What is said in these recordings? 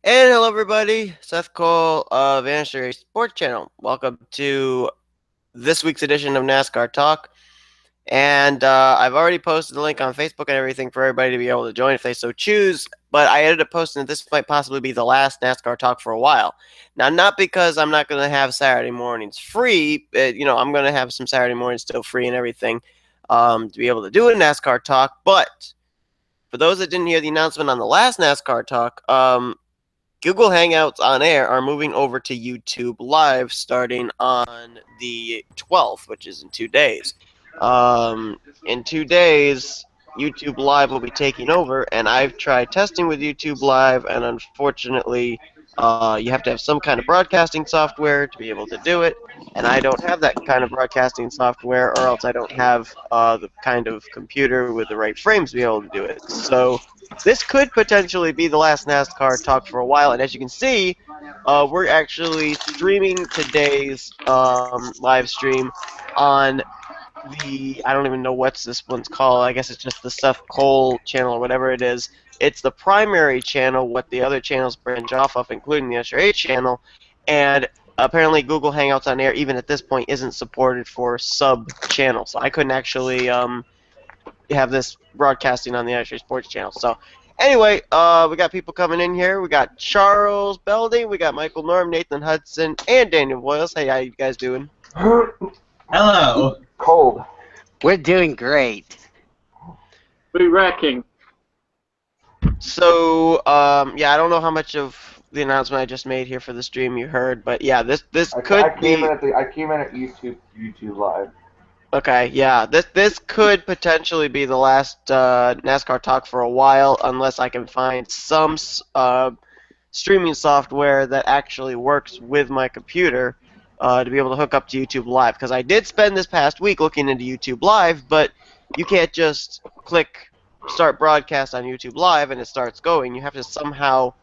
And hello, everybody. Seth Cole of Nascar Sports Channel. Welcome to this week's edition of NASCAR Talk. And I've already posted the link on Facebook and everything for everybody to be able to join if they so choose. But I ended up posting that this might possibly be the last NASCAR Talk for a while. Now, not because I'm not going to have Saturday mornings free. I'm going to have some Saturday mornings still free and everything to be able to do a NASCAR Talk. But for those that didn't hear the announcement on the last NASCAR Talk, Google Hangouts on Air are moving over to YouTube Live starting on the 12th, which is in 2 days. In 2 days, YouTube Live will be taking over, and I've tried testing with YouTube Live, and unfortunately, you have to have some kind of broadcasting software to be able to do it, and I don't have that kind of broadcasting software, or else I don't have the kind of computer with the right frames to be able to do it. So this could potentially be the last NASCAR talk for a while, and as you can see, we're actually streaming today's live stream on I don't even know what's this one's called. I guess it's just the Seth Cole channel or whatever it is. It's the primary channel, what the other channels branch off of, including the SRA channel, and apparently Google Hangouts on Air, even at this point, isn't supported for sub-channels. So I couldn't actually have this broadcasting on the SRA Sports channel. So anyway, we got people coming in here. We got Charles Belding, we got Michael Norm, Nathan Hudson, and Daniel Boyles. Hey, how you guys doing? Hello. Cold. We're doing great. We're wrecking. So, yeah, I don't know how much of the announcement I just made here for the stream you heard, but yeah, this could be. I came in at YouTube Live. Okay, yeah, this could potentially be the last NASCAR talk for a while, unless I can find some streaming software that actually works with my computer to be able to hook up to YouTube Live. Because I did spend this past week looking into YouTube Live, but you can't just click start broadcast on YouTube Live and it starts going. You have to somehow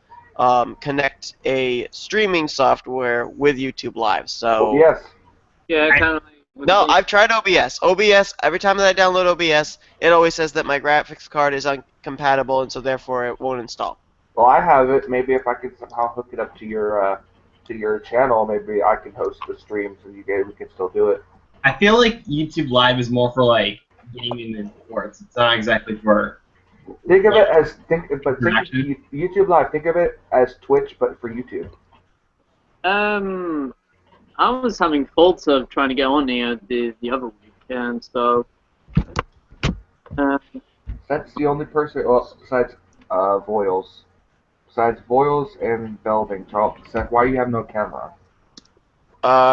connect a streaming software with YouTube Live. So Yes. Yeah, kind of like. no, I've tried OBS. OBS, every time that I download OBS, it always says that my graphics card is incompatible, and so therefore it won't install. Well, I have it. Maybe if I could somehow hook it up to your channel, maybe I can host the streams and we can still do it. I feel like YouTube Live is more for like gaming and sports. It's not exactly for. Think of it as YouTube Live. Think of it as Twitch, but for YouTube. I was having faults of trying to get on here the other weekend, so. That's the only person. Well, besides Voiles. Besides Voiles and Belding, Charles, Seth, why do you have no camera?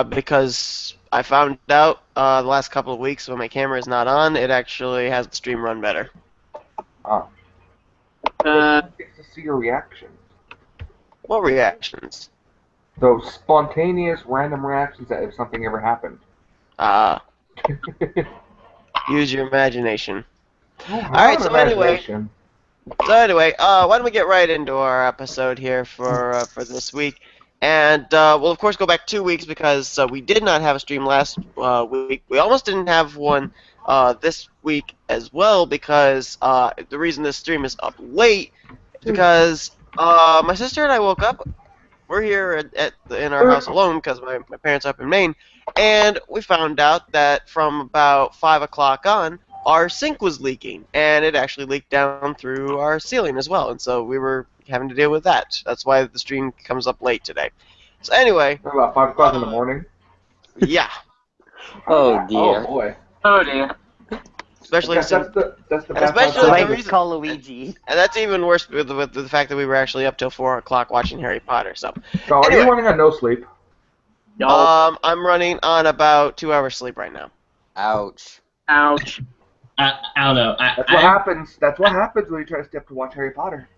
Because I found out the last couple of weeks when my camera is not on, it actually has the stream run better. Oh. It's to see your reactions. What reactions? Those spontaneous, random reactions that if something ever happened. Use your imagination. Oh, Alright, so anyway, why don't we get right into our episode here for this week? And we'll, of course, go back 2 weeks because we did not have a stream last week. We almost didn't have one this week as well because the reason this stream is up late is because my sister and I woke up. We're here in our house alone because my parents are up in Maine, and we found out that from about 5 o'clock on, our sink was leaking, and it actually leaked down through our ceiling as well, and so we were having to deal with that. That's why the stream comes up late today. So anyway. About 5 o'clock in the morning? Yeah. Oh dear. Oh boy. Oh dear. Especially that's the especially Like the reason, call Luigi. and that's even worse with the fact that we were actually up till 4 o'clock watching Harry Potter. So. So anyway, are you running on no sleep? I'm running on about 2 hours sleep right now. Ouch. Ouch. I don't know. That's what happens. That's what happens when you try to stay up to watch Harry Potter.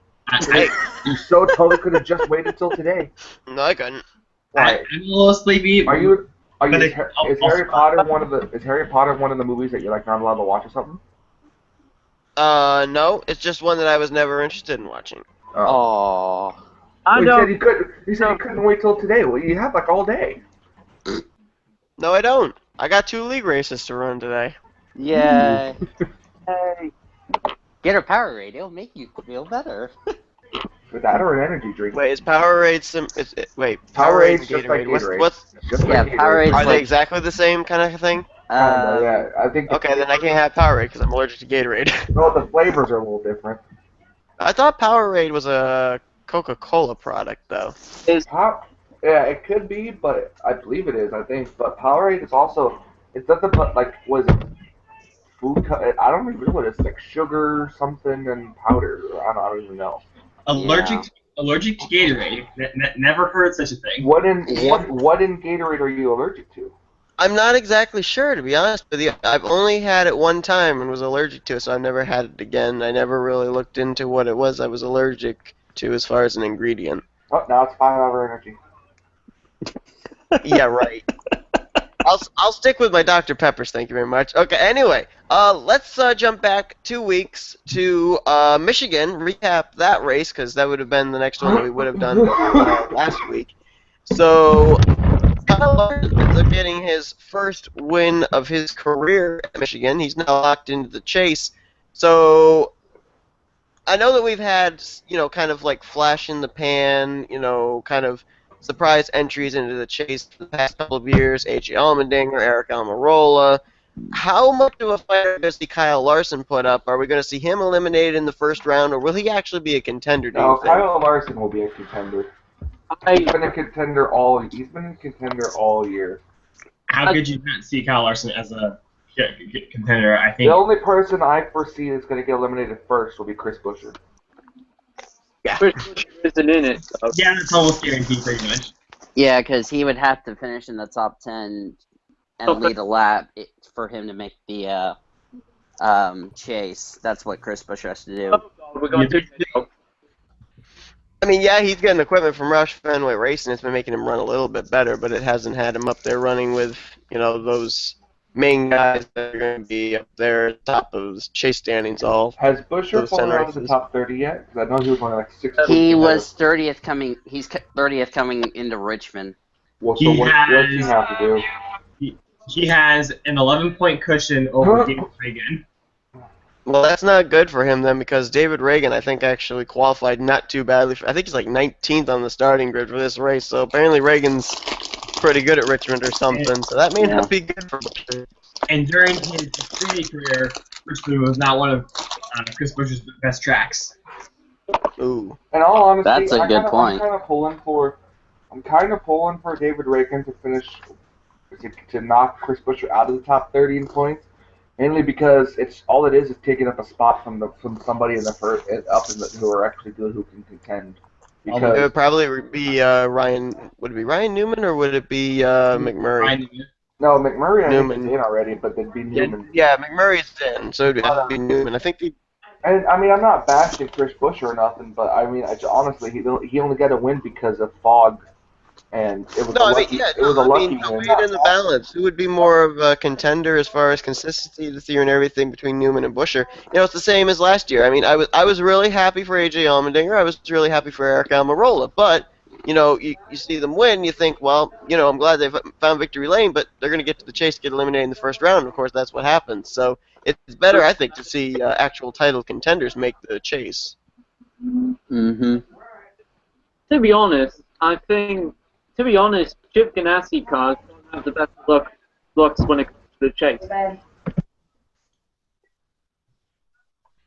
Hey. You so totally could have just waited till today. No, I couldn't. Why? I'm a little sleepy. Are you? But Is Harry Potter one of the movies that you're like not allowed to watch or something? No, it's just one that I was never interested in watching. Oh. I Well, don't. you said you couldn't wait till today. Well, you have like all day. No, I don't. I got 2 league races to run today. Yay. Hey. Get a power rate. It'll make you feel better. For that or an energy drink. Wait, is Powerade Powerade and Powerade's just like Gatorade? What's Gatorade. what's Just Yeah, like Gatorade. Powerade's are they like- exactly the same kind of thing? Kinda, yeah. I think Okay, then I can't have Powerade because I'm allergic to Gatorade. well, the flavors are a little different. I thought Powerade was a Coca-Cola product, though. Yeah, it could be, but I believe it is. I think, but Powerade is also it doesn't put like was it I don't even know what it is. Like sugar something and powder. I don't even know. Allergic to Gatorade. Never heard such a thing. What in Gatorade are you allergic to? I'm not exactly sure, to be honest with you. I've only had it one time and was allergic to it, so I've never had it again. I never really looked into what it was I was allergic to as far as an ingredient. Oh, now it's 5-hour energy. Yeah, right. I'll stick with my Dr. Peppers, thank you very much. Okay, anyway, let's jump back 2 weeks to Michigan, recap that race, because that would have been the next one that we would have done last week. So, Kyle Larson ends up getting his first win of his career at Michigan. He's now locked into the chase. So, I know that we've had, kind of like flash in the pan, kind of surprise entries into the chase for the past couple of years. A.J. Allmendinger, Eric Almirola. How much of a fight are we going to see Kyle Larson put up? Are we going to see him eliminated in the first round, or will he actually be a contender? Do you think? Kyle Larson will be a contender. He's been a contender all year. How could you not see Kyle Larson as a contender? I think The only person I foresee that's going to get eliminated first will be Chris Buescher. Yeah. Chris Buescher isn't in it, so. yeah, it's almost guaranteed pretty much. Yeah, because he would have to finish in the top 10 and lead a lap for him to make the chase. That's what Chris Buescher has to do. Oh, God, we're going to I mean, yeah, he's getting equipment from Roush Fenway Racing. It's been making him run a little bit better, but it hasn't had him up there running with, those main guys that are going to be up there at the top of those chase standings all. Has Buescher Those fallen 10 out of the races. top 30 yet? Because I know he was only like 6 He points was 30th coming. He's 30th coming into Richmond. Well, so what does he have to do? He has an 11-point cushion over David Reagan. Well, that's not good for him then, because David Reagan, I think, actually qualified not too badly. I think he's like 19th on the starting grid for this race, so apparently Reagan's pretty good at Richmond or something, so that may not be good for him. And during his Xfinity career, Richmond was not one of Chris Buescher's best tracks. Ooh. In all honesty, That's a good point. I'm kind of pulling for David Reagan to finish to knock Chris Buescher out of the top 30 in points, mainly because all it is taking up a spot from somebody in the first who are actually good, who can contend. It would probably be Ryan. Would it be Ryan Newman or would it be McMurray? No, McMurray I think Newman. is in already, but it'd be Newman. Yeah, McMurray's in, so it'd have to be Newman. I think And I mean, I'm not bashing Chris Buescher or nothing, but I mean, honestly, he only got a win because of fog, and it was a lucky win. Weighed in the balance. Who would be more of a contender as far as consistency this year and everything between Newman and Buescher? It's the same as last year. I mean, I was really happy for A.J. Allmendinger. I was really happy for Eric Almirola, but you see them win, you think, well, I'm glad they found victory lane, but they're going to get to the chase, get eliminated in the first round. Of course, that's what happens. So it's better, I think, to see actual title contenders make the chase. Mm-hmm. To be honest, Chip Ganassi cars don't have the best looks when it comes to the chase.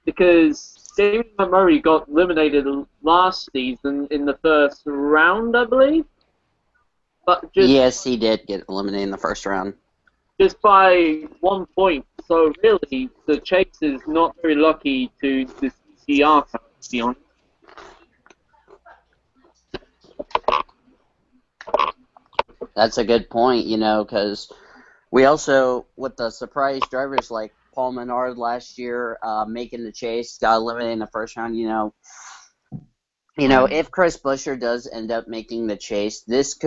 Because David McMurray got eliminated last season in the first round, I believe. But Yes, he did get eliminated in the first round. Just by 1 point. So really, the chase is not very lucky to the CCR car, to be honest. That's a good point, because we also, with the surprise drivers like Paul Menard last year making the chase, got eliminated in the first round, if Chris Buescher does end up making the chase, this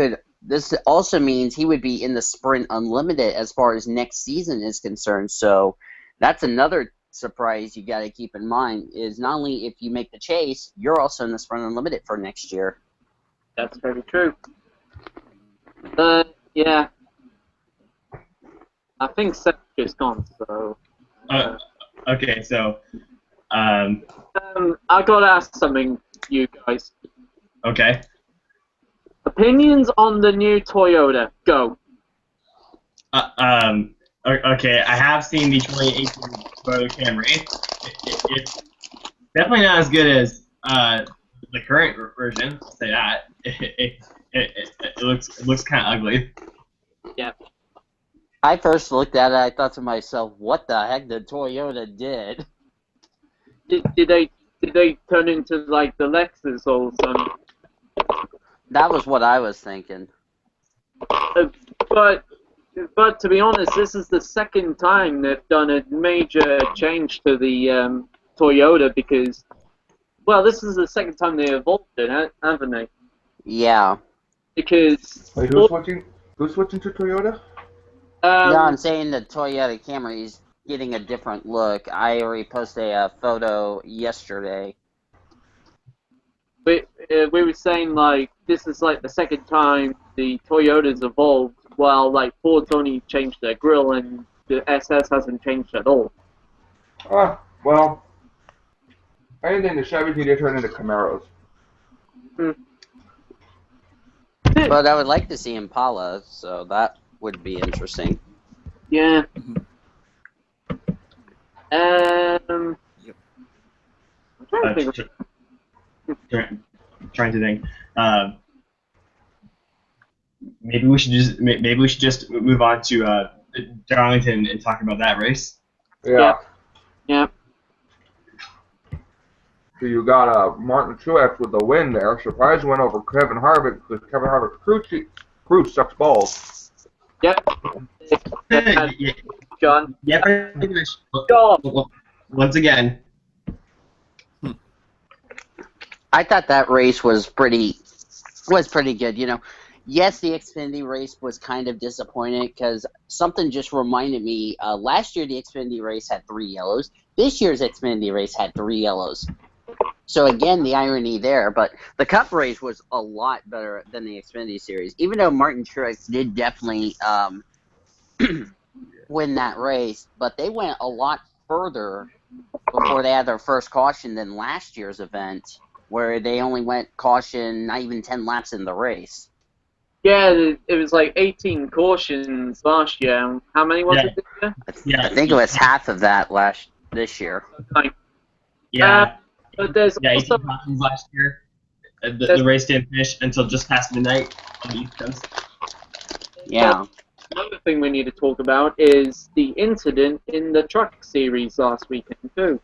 also means he would be in the Sprint Unlimited as far as next season is concerned. So that's another surprise you got to keep in mind, is not only if you make the chase, you're also in the Sprint Unlimited for next year. That's very true. Yeah. I think Seth is gone, so... Okay, so... I gotta ask something. you guys. Okay. Opinions on the new Toyota. Go. Okay, I have seen the 2018 Toyota Camry. It's definitely not as good as the current version. I'll say that. It looks kind of ugly. Yeah. I first looked at it, I thought to myself, what the heck did Toyota did? Did they turn into like the Lexus or something? That was what I was thinking. But to be honest, this is the second time they've done a major change to the Toyota because, well, this is the second time they evolved it, haven't they? Yeah. Because Wait, who's switching? Who's switching to Toyota? No, I'm saying the Toyota Camry is getting a different look. I already posted a photo yesterday. we were saying like this is like the second time the Toyota's evolved, while like Ford's only changed their grille and the SS hasn't changed at all. Well, anything the Chevys need to turn into Camaros. But I would like to see Impala, so that would be interesting. Yeah. Yep. I'm trying to think. Trying to think. Maybe we should just move on to Darlington and talk about that race. Yeah. Yeah. So you got Martin Truex with the win there. Surprise win over Kevin Harvick because Kevin Harvick's crew sucks balls. Yep. Yeah. John. Yeah, John. once again. I thought that race was pretty good. You know, yes, the Xfinity race was kind of disappointing because something just reminded me. Last year, the Xfinity race had 3 yellows. This year's Xfinity race had 3 yellows. So again, the irony there. But the Cup race was a lot better than the Xfinity series, even though Martin Truex did definitely win that race. But they went a lot further before they had their first caution than last year's event, where they only went caution not even 10 laps in the race. Yeah, it was like 18 cautions last year. How many was it this year? I think it was half of that this year. Yeah. But there's 18 also cautions last year. The race didn't finish until just past midnight on the East Coast. Yeah. Another thing we need to talk about is the incident in the truck series last weekend too.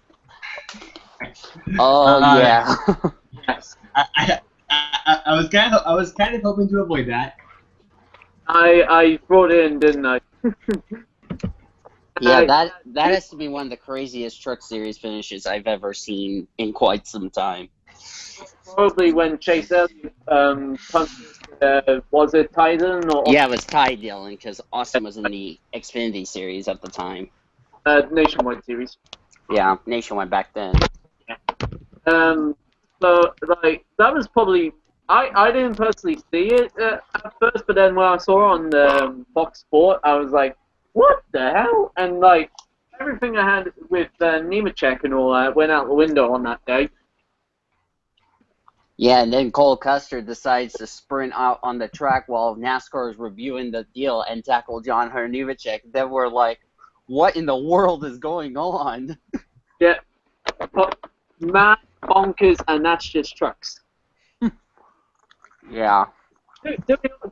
Oh yeah. Yes. I was kind of hoping to avoid that. I brought it in, didn't I? Yeah, that has to be one of the craziest truck series finishes I've ever seen in quite some time. Probably when Chase Elliott punched, was it Titan or? Yeah, it was Ty Dillon because Austin was in the Xfinity series at the time. Nationwide series. Yeah, Nationwide back then. So like that was probably I didn't personally see it at first, but then when I saw it on Fox Sport, I was like, what the hell? And like everything I had with Nemechek and all that went out the window on that day. Yeah, and then Cole Custer decides to sprint out on the track while NASCAR is reviewing the deal and tackle John Hunter Nemechek. Then we're like, what in the world is going on? Yeah. Mad bonkers, and that's just trucks. Yeah.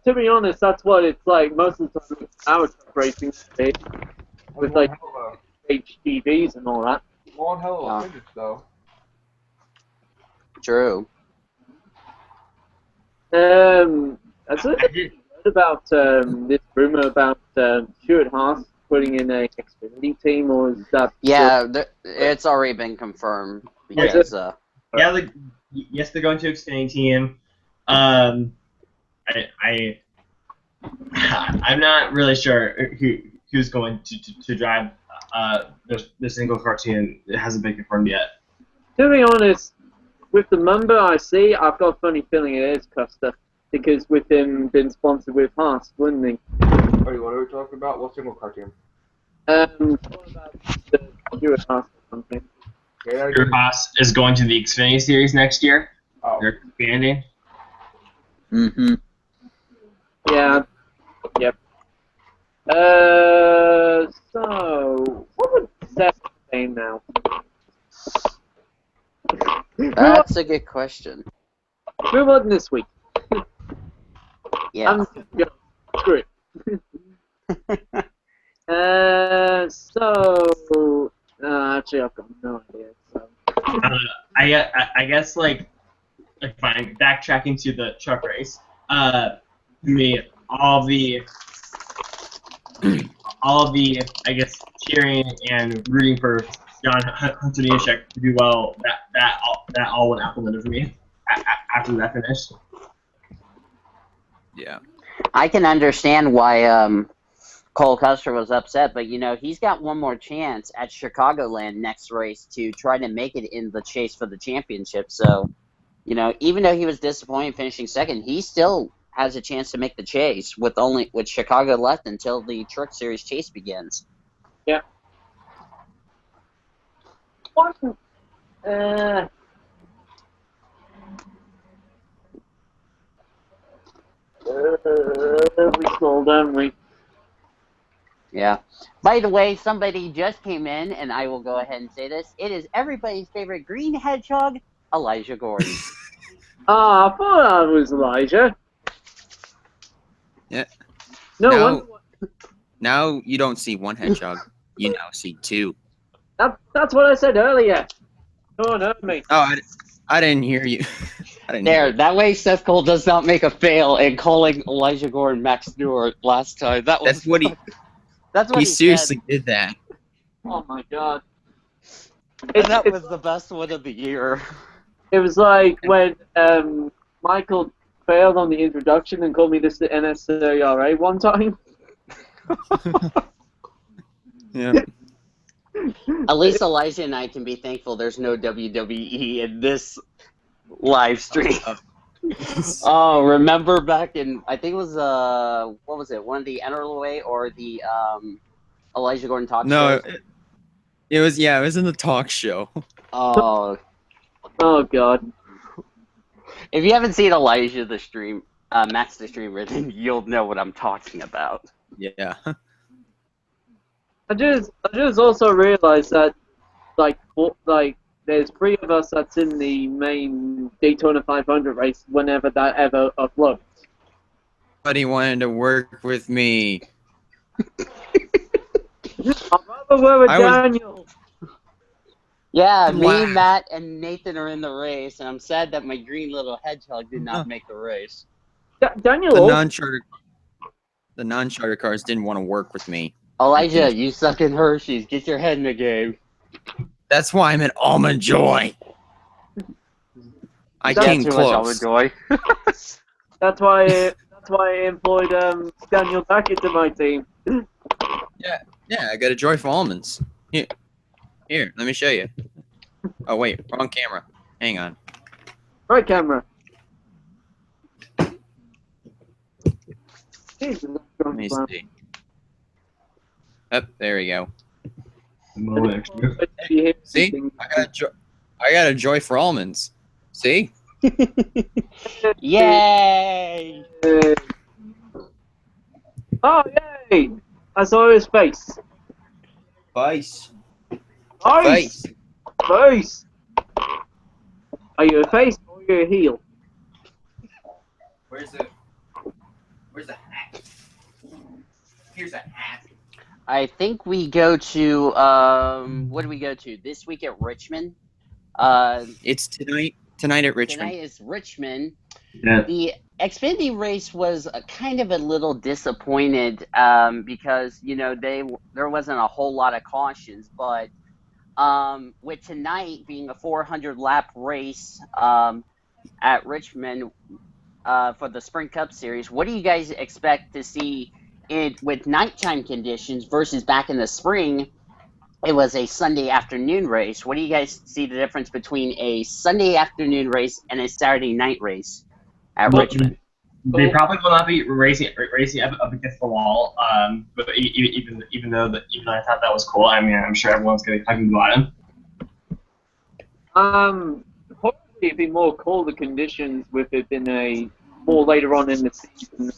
To be honest, that's what it's like most of the time with our truck racing with like HDVs and all that. One hell of a finish, though. True. I've heard about this rumor about Stuart Haas putting in a Xfinity team, or is that? Yeah, it's already been confirmed because. Yes, they're going to Xfinity team. I'm not really sure who's going to drive the single car team. It hasn't been confirmed yet. To be honest, with the number I see, I've got a funny feeling it is Custer, because with him being sponsored with Haas, wouldn't he? Wait, what are we talking about? What single car team? What about the Stuart Haas or something? Stuart Haas is going to the Xfinity Series next year. Oh. They're expanding. Mm-hmm. Yeah. Yep. So what would Seth say now? That's a good question. Move on this week. Yeah. I'm just gonna screw it. So actually, I've got no idea. So. I guess like fine. Backtracking to the truck race. To me, all the I guess cheering and rooting for John Hunter Nemechek to do well. That all went out the window for me after that finished. Yeah. I can understand why Cole Custer was upset, but he's got one more chance at Chicagoland next race to try to make it in the chase for the championship. So, even though he was disappointed finishing second, he still has a chance to make the chase with Chicago left until the Truck Series chase begins. Yeah. What? We stole, don't we? Yeah. By the way, somebody just came in, and I will go ahead and say this. It is everybody's favorite green hedgehog, Elijah Gordon. Ah, I thought that was Elijah. Yeah. No, Now you don't see one hedgehog. You now see two. that's what I said earlier. Don't hurt me. Oh, I didn't hear you. I didn't hear There, you. that way Seth Cole does not make a fail in calling Elijah Gordon Max Stewart last time. That's what he. That's what He he seriously said. did that. Oh my god. And that was the best one of the year. It was like when Michael failed on the introduction and called me this the NSARA one time. Yeah. At least Elijah and I can be thankful there's no WWE in this live stream. Oh, remember back in, I think it was, what was it, one of the NRLA or the Elijah Gordon talk No, shows? it was in the talk show. Oh, Oh god. if you haven't seen Elijah the stream, Max the streamer, then you'll know what I'm talking about. Yeah. I just also realized that like there's 3 of us that's in the main Daytona 500 race whenever that ever uploads. Somebody wanted to work with me. I'd rather wear a I was- Daniel. Yeah, Wow. me, Matt, and Nathan are in the race, and I'm sad that my green little hedgehog did not make the race. Daniel. The non-charter cars didn't want to work with me. Elijah, you suck in Hershey's. Get your head in the game. That's why I'm at Almond Joy. I That's came too much Almond close. Joy. That's why I employed Daniel back into my team. Yeah, I got a Joy for almonds. Here, let me show you. Oh wait, wrong camera. Hang on. Right camera. Jesus, Let me see. Up there we go. See, I got a Joy for almonds. See? Yay! Oh yay! I saw his face. Face. Face. Face. Are you a face or are you a heel? Where's the hat? Here's a hat. I think we go to, what do we go to? This week at Richmond. It's tonight at Richmond. Tonight is Richmond. Yeah. The Xfinity race was kind of a little disappointed because, there wasn't a whole lot of cautions, but with tonight being a 400-lap race at Richmond for the Spring Cup Series, what do you guys expect to see with nighttime conditions versus back in the spring? It was a Sunday afternoon race. What do you guys see the difference between a Sunday afternoon race and a Saturday night race at Richmond? They probably will not be racing up against the wall. But even though I thought that was cool, I mean, I'm sure everyone's going to be talking about him. Part of it'd be more colder conditions with it being a more later on in the season.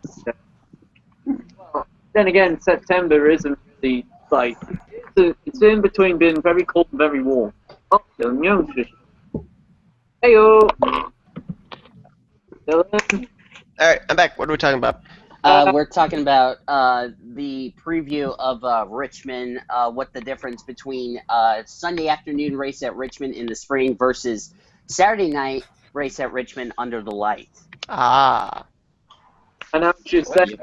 Well, then again, September isn't really like it's in between being very cold and very warm. Oh, Dylan, heyo, Dylan. All right, I'm back. What are we talking about? We're talking about the preview of Richmond, what the difference between Sunday afternoon race at Richmond in the spring versus Saturday night race at Richmond under the lights. Ah. And I'm just saying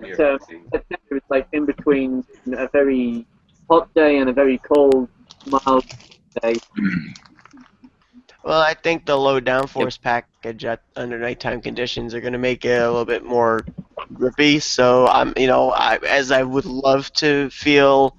that September is like in between a very hot day and a very cold, mild day. Well, I think the low downforce package under nighttime conditions are going to make it a little bit more grippy. So as I would love to feel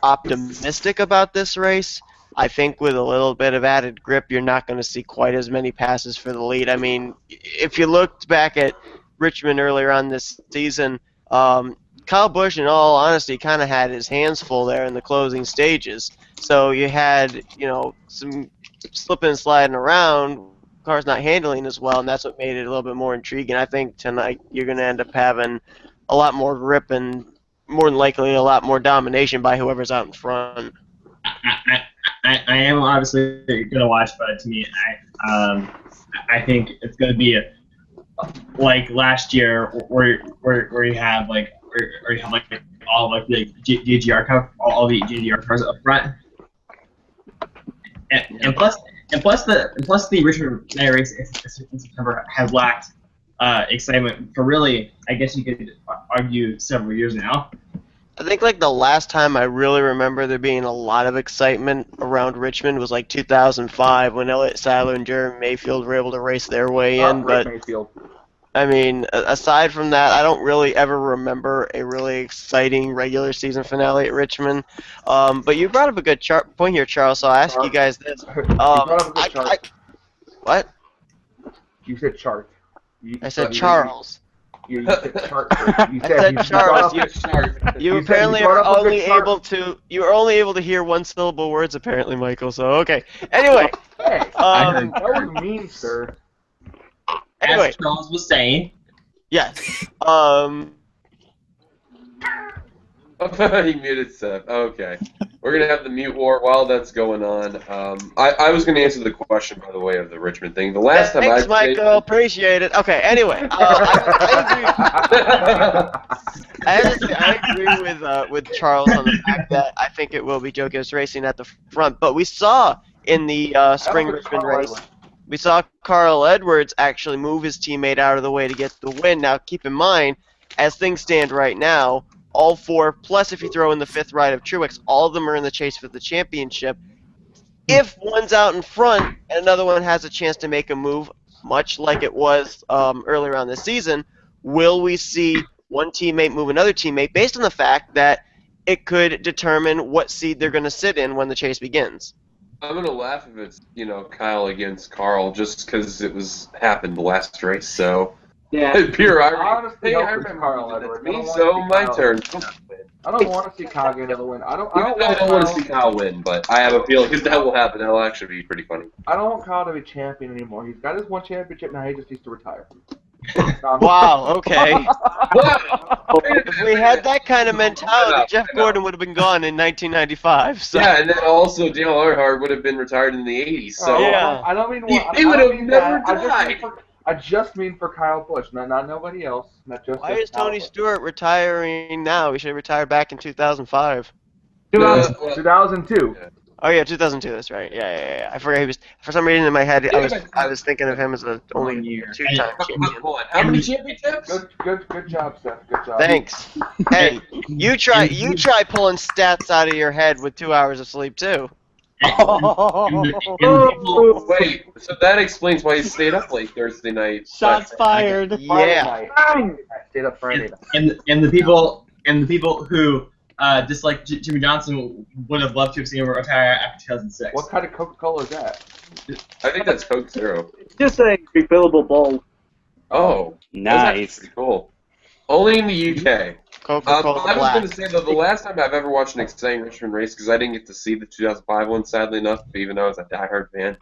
optimistic about this race, I think with a little bit of added grip, you're not going to see quite as many passes for the lead. I mean, if you looked back at Richmond earlier on this season, Kyle Busch, in all honesty, kind of had his hands full there in the closing stages. So you had, some slipping and sliding around, cars not handling as well, and that's what made it a little bit more intriguing. I think tonight you're going to end up having a lot more grip and more than likely a lot more domination by whoever's out in front. I am obviously going to watch, but to me, I think it's going to be like last year where you have all the GGR cars, all the GGR cars up front, and plus the Richmond night race in September has lacked excitement for really, I guess you could argue, several years now. I think the last time I really remember there being a lot of excitement around Richmond was 2005 when Elliott Sadler and Jeremy Mayfield were able to race their way in. But Mayfield. I mean, aside from that, I don't really ever remember a really exciting regular season finale at Richmond. But you brought up a good point here, Charles. So I'll ask you guys this. What? You said chart. I said Charles. You said chart. You said Charles. You apparently are only able to hear one-syllable words, apparently, Michael. So okay. Anyway, Hey, that was mean, sir. Anyway, as Charles was saying. Yes. He muted Seth. Okay. We're going to have the mute war while that's going on. I was going to answer the question, by the way, of the Richmond thing. The last time thanks, Michael. Appreciate it. Okay, anyway. I agree with Charles on the fact that I think it will be Joe Gibbs Racing at the front. But we saw in the spring Richmond race, we saw Carl Edwards actually move his teammate out of the way to get the win. Now, keep in mind, as things stand right now, all four, plus if you throw in the fifth ride of Truex, all of them are in the chase for the championship. If one's out in front and another one has a chance to make a move, much like it was earlier on this season, will we see one teammate move another teammate based on the fact that it could determine what seed they're going to sit in when the chase begins? I'm going to laugh if it's, Kyle against Carl just because it happened the last race, so... Yeah. Pure Honestly, I remember Carl Edwards. Me, so my turn. I don't want to see Kyle get another win. I don't want to see Kyle win, but I have a feeling that will happen. It'll actually be pretty funny. I don't want Kyle to be champion anymore. He's got his one championship now. He just needs to retire. Wow. Okay. If we had that kind of mentality, Jeff Gordon would have been gone in 1995. So. Yeah, and then also Dale Earnhardt would have been retired in the 80s. So yeah. I don't mean he would have never died. I just mean for Kyle Busch, not nobody else. Not just. Why is Tony Stewart retiring now? He should have retired back in 2005. 2002. Oh yeah, 2002. That's right. Yeah. I forgot he was. For some reason in my head, I was thinking of him as the only two-time champion. How many championships? Good job, Seth. Good job. Thanks. Hey, you try pulling stats out of your head with 2 hours of sleep too. Wait, so that explains why he stayed up late Thursday night. Shots fired. Yeah. I stayed up Friday. And the people who dislike Jimmy Johnson would have loved to have seen him retire after 2006. What kind of Coca-Cola is that? I think that's Coke Zero. It's just a refillable bowl. Oh, Nice. Pretty cool. Only in the UK. Coca-Cola I was Black. going to say, though, the last time I've ever watched an exciting Richmond race, because I didn't get to see the 2005 one, sadly enough, even though I was a diehard fan,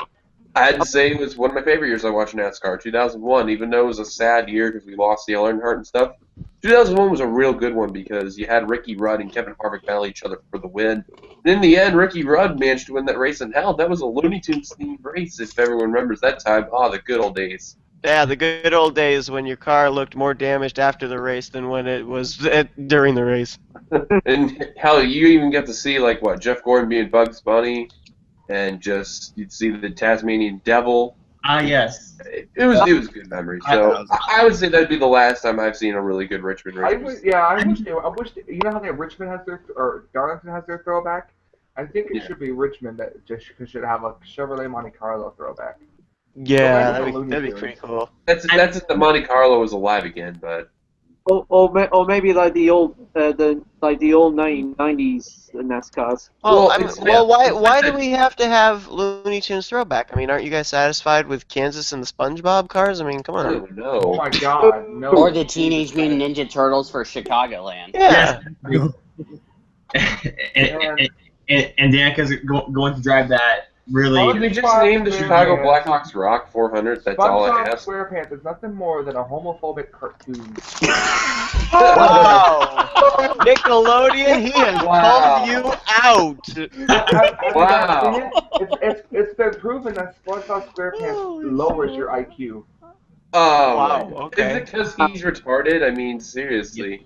I had to say it was one of my favorite years I watched NASCAR. 2001, even though it was a sad year because we lost Dale Earnhardt and stuff. 2001 was a real good one because you had Ricky Rudd and Kevin Harvick battle each other for the win. And in the end, Ricky Rudd managed to win that race, and hell, that was a Looney Tunes themed race. If everyone remembers that time, the good old days. Yeah, the good old days when your car looked more damaged after the race than when it was during the race. And hell, you even get to see Jeff Gordon being Bugs Bunny, and just you'd see the Tasmanian Devil. Yes. It was good memory. So I would say that'd be the last time I've seen a really good Richmond race. I wish you know how that Richmond has their or Darlington has their throwback. I think it should be Richmond that just should have a Chevrolet Monte Carlo throwback. Yeah, that'd be pretty cool. That's if the Monte Carlo was alive again, but. Or maybe like the old 1990s NASCARs. Well, why do we have to have Looney Tunes throwback? I mean, aren't you guys satisfied with Kansas and the SpongeBob cars? I mean, come on. Oh no! Oh my God, no! Or the Teenage Mutant Ninja Turtles for Chicagoland. Yeah. And Danica's going to drive that really. Why would we just name the Chicago Blackhawks Rock 400? That's all I ask. SquarePants is nothing more than a homophobic cartoon. Wow! Nickelodeon, he has called you out. Wow! It's been proven that SpongeBob SquarePants lowers your IQ. Oh, wow, okay. Is it because he's retarded? I mean, seriously.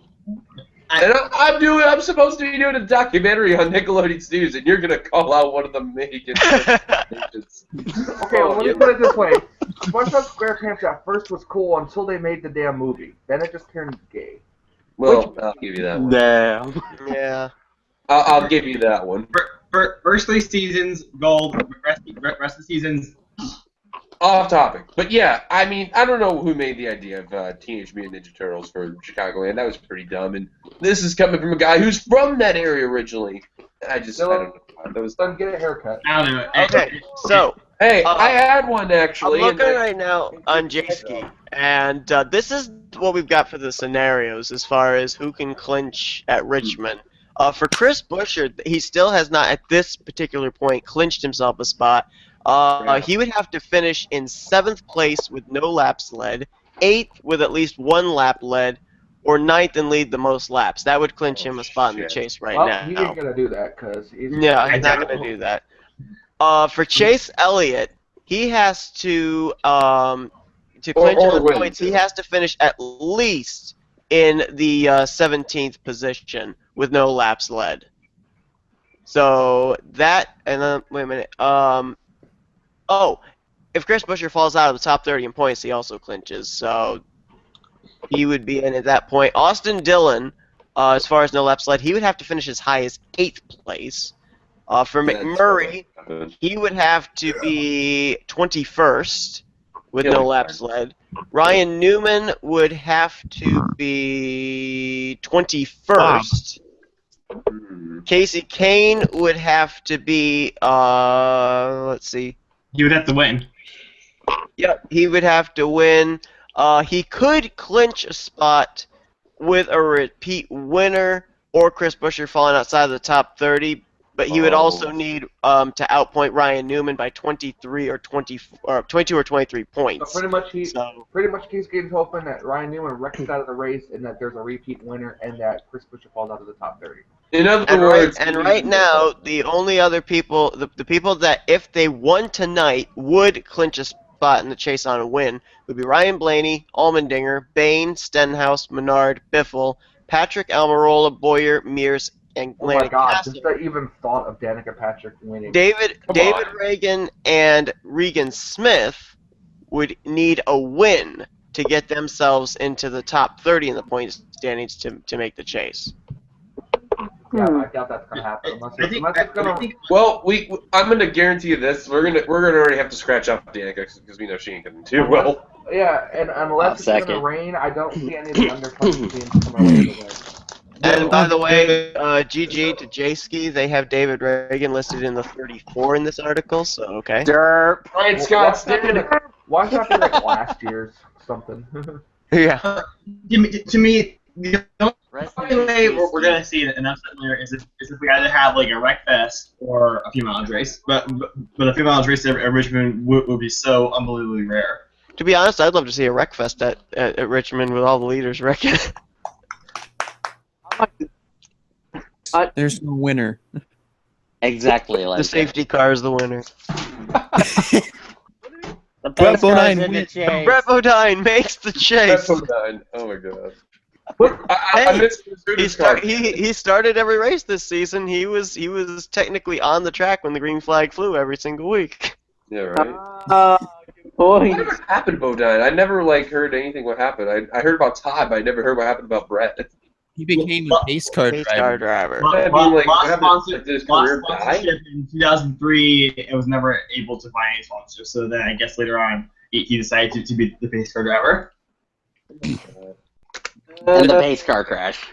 And I'm supposed to be doing a documentary on Nickelodeon Studios, and you're gonna call out one of the making. Okay, well, let me put it this way: SpongeBob SquarePants at first was cool until they made the damn movie. Then it just turned gay. Well, I'll give you that one. Damn. Yeah. I'll give you that one. First 3 seasons, gold. Rest of the seasons. Off topic, but yeah, I mean, I don't know who made the idea of Teenage Mutant Ninja Turtles for Chicagoland. That was pretty dumb, and this is coming from a guy who's from that area originally. I don't know. That was Then get a haircut. I don't know. Okay, so hey, I had one actually. I'm looking right now on J-Ski, and this is what we've got for the scenarios as far as who can clinch at Richmond. For Chris Buescher, he still has not, at this particular point, clinched himself a spot. He would have to finish in 7th place with no laps led, 8th with at least 1 lap led, or 9th and lead the most laps. That would clinch him a spot in the chase now. He ain't gonna do that because he's he's not gonna do that. For Chase Elliott, he has to clinch the points. He has to finish at least in the 17th position with no laps led. So that, and then wait a minute. If Chris Buescher falls out of the top 30 in points, he also clinches. So he would be in at that point. Austin Dillon, as far as no laps led, he would have to finish as high as 8th place. For McMurray, he would have to be 21st with no laps led. Ryan Newman would have to be 21st. Casey Kane would have to be, let's see. He would have to win. Yep, he would have to win. He could clinch a spot with a repeat winner or Chris Buescher falling outside of the top 30, but he would also need to outpoint Ryan Newman by 22 or 23 points. So pretty much he's getting hoping that Ryan Newman wrecks out of the race and that there's a repeat winner and that Chris Buescher falls out of the top 30. In other words, right now, the only other people, the people that if they won tonight would clinch a spot in the chase on a win would be Ryan Blaney, Allmendinger, Bain, Stenhouse, Menard, Biffle, Patrick Almirola, Boyer, Mears, and Lanny. Oh my God! Castle. Just I even thought of Danica Patrick winning. David Reagan and Regan Smith would need a win to get themselves into the top 30 in the points standings to make the chase. Yeah, I doubt that's gonna happen unless it's gonna. Well, I'm gonna guarantee you this: we're gonna already have to scratch off Danica because we know she ain't gonna do well. Yeah, and unless it's gonna rain, I don't see any of the underclass teams coming away with it. And by the way, GG to J-Ski, they have David Reagan listed in the 34 in this article, so okay. Derp. Ryan Scott's Why is that like last year's something? Yeah. To me, the only Rest The in only way peace, we're gonna see an upset winner is if we either have like a wreck fest or a few miles race. But a few miles race at Richmond would be so unbelievably rare. To be honest, I'd love to see a wreck fest at Richmond with all the leaders wrecking. I like There's no winner. Exactly like The safety car is the winner. the pace Brett cars Bodine in the wins. chase. Brett Bodine makes the chase. That's 9. Oh my god. Hey, I missed the car. He started every race this season. He was technically on the track when the green flag flew every single week. Yeah, right. good point. Whatever happened to Bodine? I never heard anything what happened. I heard about Todd, but I never heard what happened about Brett. He became a pace car Pace car driver. driver. I mean, like, what Lost happened? Like, did his career die? sponsorship in 2003. It was never able to find any sponsor. So then I guess later on he decided to be the pace car driver. And the pace car crash.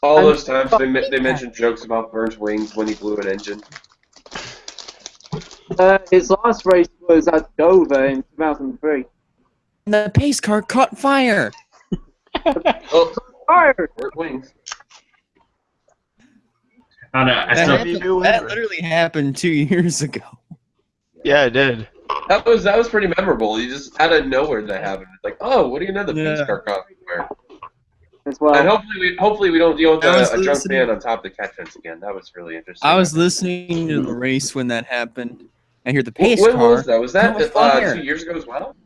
All those times they mentioned jokes about burnt wings when he blew an engine. His last race was at Dover in 2003. And the pace car caught fire. Oh, Fire! burnt wings. I don't know. I That, still, happened, that literally happened 2 years ago. Yeah, it did. That was pretty memorable. You just out of nowhere that happened. It's like, oh, what do you know? The Yeah. pace car caught fire. As well. And hopefully we don't deal with I was a drunk listening- fan on top of the catch fence again. That was really interesting. I was listening to the race when that happened. I hear the pace When car. was that? Was that caught fire. 2 years ago as well?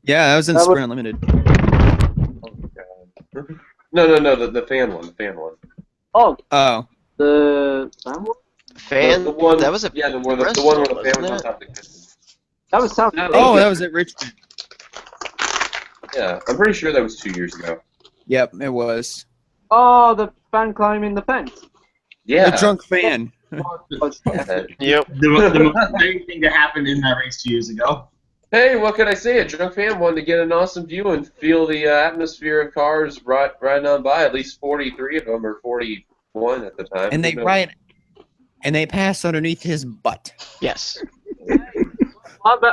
Yeah, that was in That was- Sprint Unlimited. Oh my god. No, the fan one, the fan one. Oh, Oh, that one? Fan. The one, that was a yeah, the one where the Bristol, fan was on wasn't it? top of the catch fence. That was South oh, that was at Richmond. Yeah, I'm pretty sure that was 2 years ago. Yep, it was. Oh, the fan climbing the fence. Yeah. The drunk fan. Yeah. Yep. the most exciting thing that happened in that race 2 years ago. Hey, what can I say? A drunk fan wanted to get an awesome view and feel the atmosphere of cars riding on by. At least 43 of them, or 41 at the time. And they Who knows? ride, and they pass underneath his butt. Yes.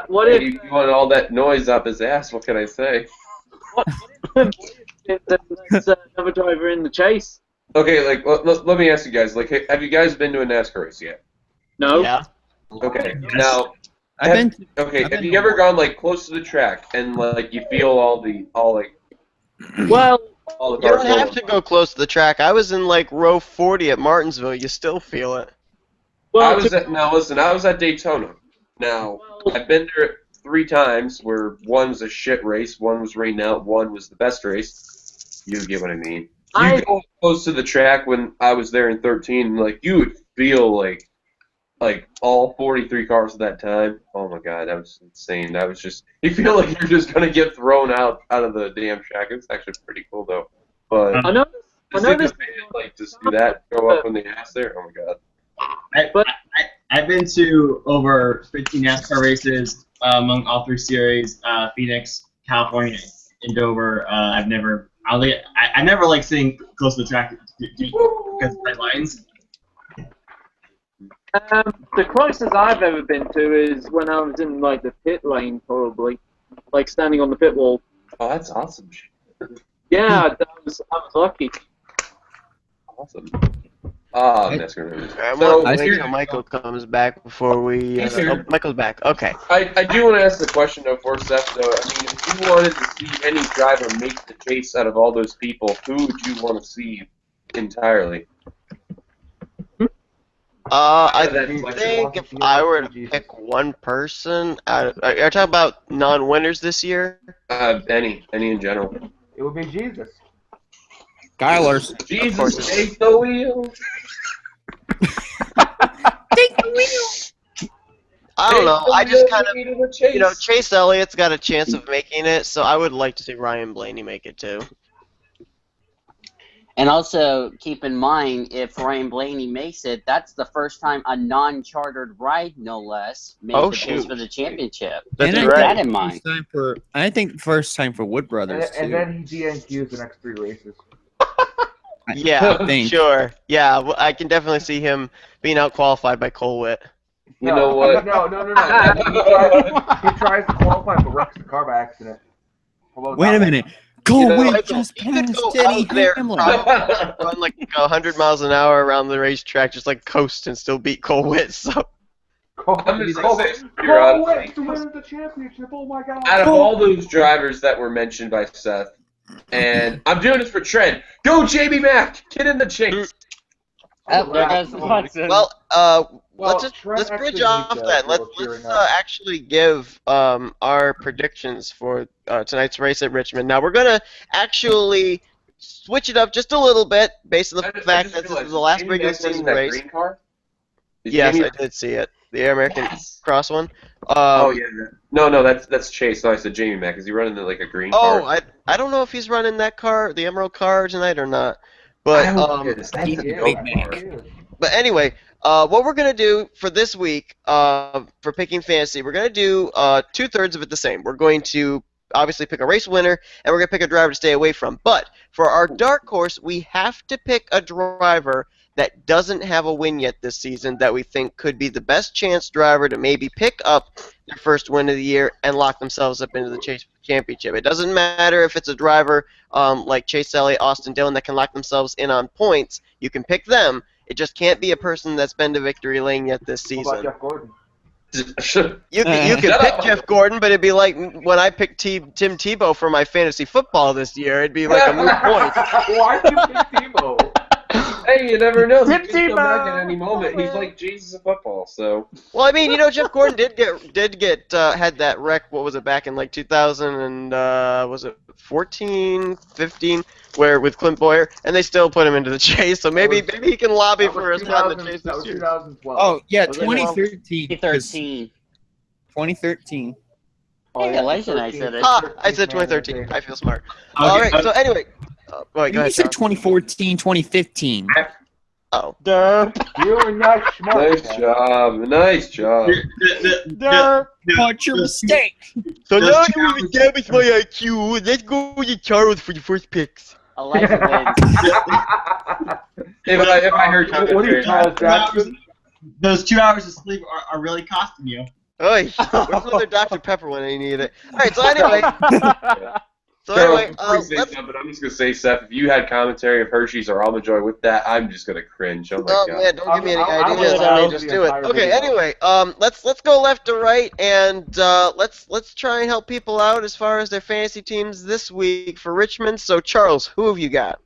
What Hey, if you want all that noise up his ass? What can I say? there's another driver in the chase? Okay, like let me ask you guys. Like, have you guys been to a NASCAR race yet? No. Yeah. Okay. Yes. Now, I've been. okay, I've have been you to ever one. gone like close to the track and like you feel all the Well, You cars don't have going? to go close to the track. I was in like row 40 at Martinsville. You still feel it. I well, was at Daytona. Now, I've been there 3 times where one was a shit race, one was rained out, one was the best race. You get what I mean. You go close to the track when I was there in 13, like you would feel like all 43 cars at that time. Oh my god, that was insane. That was just you feel like you're just gonna get thrown out of the damn track. It's actually pretty cool though. But I know. I know this. like just do that, go up on the ass there. Oh my god. I've been to over 15 NASCAR races among all 3 series: Phoenix, California, and Dover. I never like sitting close to the track because of bright lines. The closest I've ever been to is when I was in like the pit lane, probably, like standing on the pit wall. Oh, that's awesome. Yeah, I was lucky. Awesome. Ah, I- NASCAR news. I'm So, waiting hear- till Michael comes back before we. Hey, sir. Oh, Michael's back. Okay. I do want to ask the question though for Seth though. I mean, if you wanted to see any driver make the chase out of all those people, who would you want to see entirely? I That think if I were to pick one person, are you talking about non-winners this year? Any in general. It would be Jesus. Guy Larson. Jesus, take the wheel. I don't know. I just kind of, of, Chase Elliott's got a chance of making it, so I would like to see Ryan Blaney make it too. And also keep in mind, if Ryan Blaney makes it, that's the first time a non-chartered ride, no less, made Oh, the shoot. chase for the championship. That's And I Keep right. that in mind. I think first time for Wood Brothers And too. then he DNQs the next 3 races. Yeah, I think. sure. Yeah, well, I can definitely see him being out-qualified by Colwitt. You know what? No. He tries to qualify but wrecks the car by accident. How about Wait that a one? minute. Cole know, Witt just he could passed go Denny out there, Hamlin. run like 100 miles an hour around the racetrack, just like coast and still beat Cole Witt. So I'm just gonna say, Cole Witt to win the championship. Oh my God! out of all those drivers that were mentioned by Seth, and I'm doing this for Trent. Go, Jamie Mack! Get in the chase. Oh, there goes Watson. well, let's Trent bridge actually off needs that. little Let's cheering up. actually give our predictions for tonight's race at Richmond. Now we're gonna actually switch it up just a little bit based on the fact that this is the last regular season race. Green car? Yes, I did see it. The Air American Cross one. Oh yeah. No, that's Chase. No, I said Jamie Mack. Is he running like a green car? Oh, I don't know if he's running that car, the Emerald car tonight or not. But He's a big man. But anyway, what we're gonna do for this week, for picking fantasy, we're gonna do 2/3 of it the same. We're going to obviously pick a race winner, and we're gonna pick a driver to stay away from. But for our dark horse, we have to pick a driver that doesn't have a win yet this season that we think could be the best chance driver to maybe pick up their first win of the year and lock themselves up into the Chase Championship. It doesn't matter if it's a driver like Chase Elliott, Austin Dillon that can lock themselves in on points. You can pick them. It just can't be a person that's been to victory lane yet this What about season. Jeff Gordon? You could pick Jeff Gordon, but it'd be like when I picked Tim Tebow for my fantasy football this year. It'd be like a moot point. Why do you pick Tebow? Hey, you never know. He could Tip-Tebow! come back at any moment. He's like Jesus of football. So Well, I mean, Jeff Gordon did get had that wreck. What was it back in like 2000 and was it 14, 15, where with Clint Boyer, and they still put him into the chase. So maybe he can lobby for a spot in the chase That this was year. 2012. Oh, yeah, Was it 2013. 2013. 2013. Hey, Elijah and I said it. Ah, I said 2013. I feel smart. All right. So anyway, wait, go You ahead. said Charles. 2014, 2015. Oh. You are not smart. nice job. What's your mistake? So Those now two that we've established my IQ, let's go with Charles for the first picks. Elijah wins. If I heard What are you, commentary, Charles Jackson? Those 2 hours of sleep are really costing you. Oi, where's another Dr. Pepper when I need it? All right. So anyway, Charles, let's. but I'm just gonna say, Seth, if you had commentary of Hershey's or Almond Joy with that, I'm just gonna cringe. Oh my Oh god. man, don't give me any I'm ideas. gonna I may watch just the do it. entire Okay. video. Anyway, let's go left to right, and let's try and help people out as far as their fantasy teams this week for Richmond. So Charles, who have you got?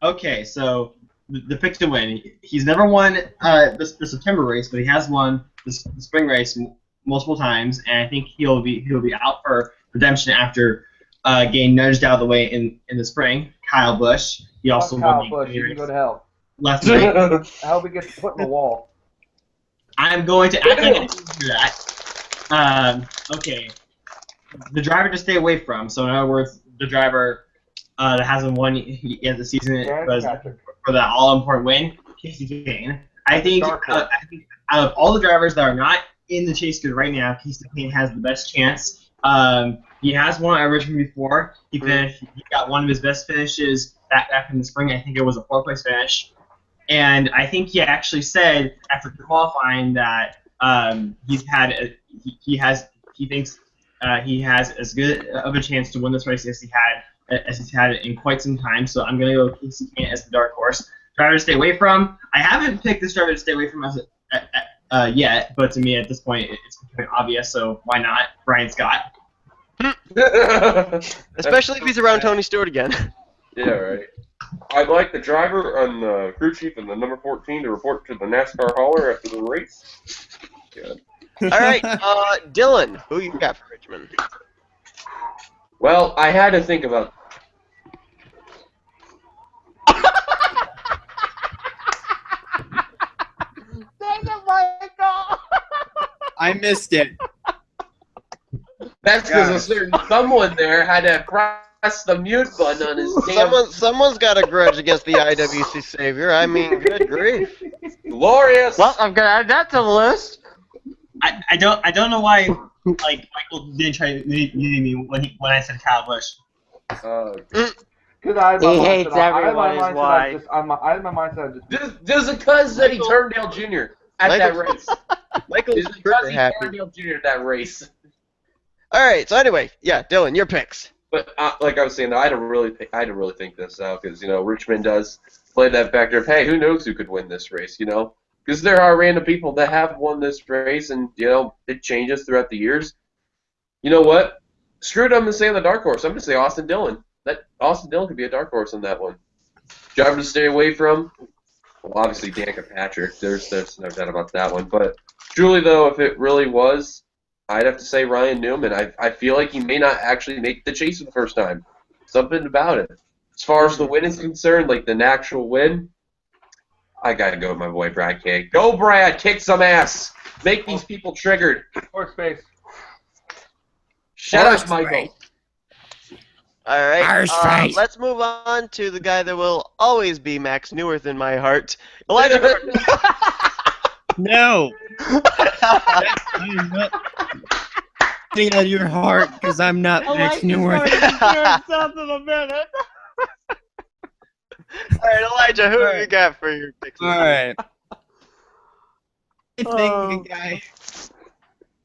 Okay, so the pick to win. He's never won the September race, but he has won the spring race multiple times, and I think he'll be out for redemption after getting nudged out of the way in the spring. Kyle Busch. He also Kyle won Busch, the you can go to hell. last night. I hope he gets put in the wall. I'm going to act like I didn't do that. Okay. The driver to stay away from. So in other words, the driver that hasn't won yet the season Dan was Patrick. for that all-important win, Casey Kane. I think out of all the drivers that are not in the chase grid right now, Casey Kane has the best chance. He has won at Richmond before. He got one of his best finishes back in the spring. I think it was a 4th-place finish. And I think he actually said after qualifying that he thinks he has as good of a chance to win this race as he's had it in quite some time. So I'm gonna go with Casey Kane as the dark horse driver to stay away from. I haven't picked this driver to stay away from yet, but to me at this point it's becoming obvious. So why not Brian Scott? Especially if he's around Tony Stewart again. Yeah, right. I'd like the driver and the crew chief and the number 14 to report to the NASCAR hauler after the race. Good. All right, Dylan, who you got for Richmond? Well, I had to think about. I missed it. That's because a certain someone there had to press the mute button on his damn. Someone's got a grudge against the IWC savior. I mean, good grief. Glorious. Well, I'm gonna add that to the list. I don't know why like Michael didn't try to mute me when I said Kyle Busch. Because He hates everyone is why. I had my mindset just. Does it cause that he turned Dale Jr. at that race? Michael's Is it super because he happy. turned Dale Jr. at that race? All right, so anyway, yeah, Dylan, your picks. But like I was saying, I had to really think this out because Richmond does play that factor of, hey, who knows who could win this race, because there are random people that have won this race, and it changes throughout the years. You know what? Screw it, I'm gonna say on the dark horse. I'm gonna say Austin Dillon. That Austin Dillon could be a dark horse on that one. Driver to stay away from. Well, obviously Danica Patrick. There's no doubt about that one. But truly though, if it really was, I'd have to say Ryan Newman. I feel like he may not actually make the chase for the first time. Something about it. As far as the win is concerned, like the actual win, I gotta go with my boy Brad K. Go Brad, kick some ass. Make these people triggered. Horse face. Shut up, Michael. All right, let's move on to the guy that will always be Max Newirth in my heart, Elijah Gordon. No. I'm not staying at your heart because I'm not Max Newirth. All right, Elijah, who have you got for your picks? All right. I think the guy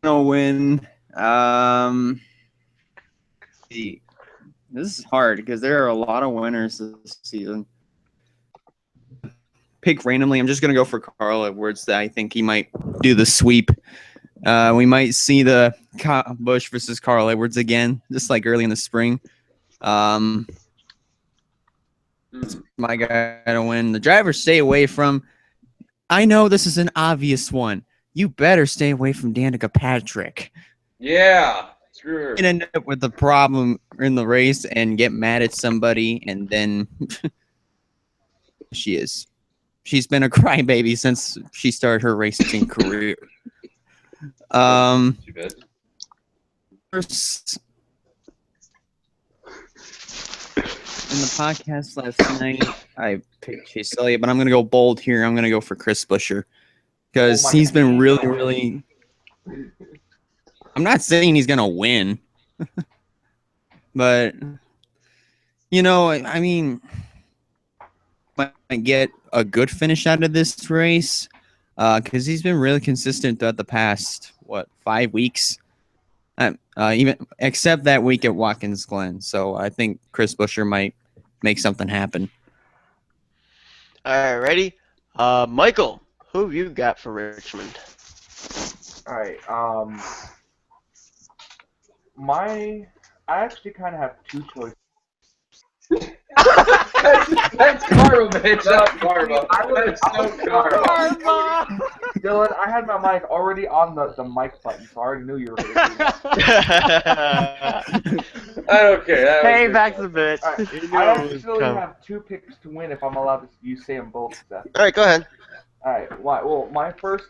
gonna win. See, this is hard because there are a lot of winners this season. Pick randomly. I'm just gonna go for Carl Edwards. That I think he might do the sweep. We might see the Busch versus Carl Edwards again, just like early in the spring. My guy to win. The driver stay away from. I know this is an obvious one. You better stay away from Danica Patrick. Yeah, screw her. You can end up with a problem in the race and get mad at somebody, and then she's been a crybaby since she started her racing career. Too bad. First, in the podcast last night, I picked Chase Elliott, but I'm going to go bold here. I'm going to go for Chris Buescher because he's been really. I'm not saying he's going to win, but, I mean, might get a good finish out of this race because he's been really consistent throughout the past, 5 weeks? Even except that week at Watkins Glen. So I think Chris Buescher might make something happen. All right, ready? Michael, who have you got for Richmond? All right. I actually kind of have two choices. That's karma, bitch. That's karma. That's so karma. Dylan, I had my mic already on the mic button, so I already knew you were going to do that. I don't care. Hey, back to the bitch. Right. I actually have two picks to win if I'm allowed to say them both, Seth. All right, go ahead. All right. Well, my first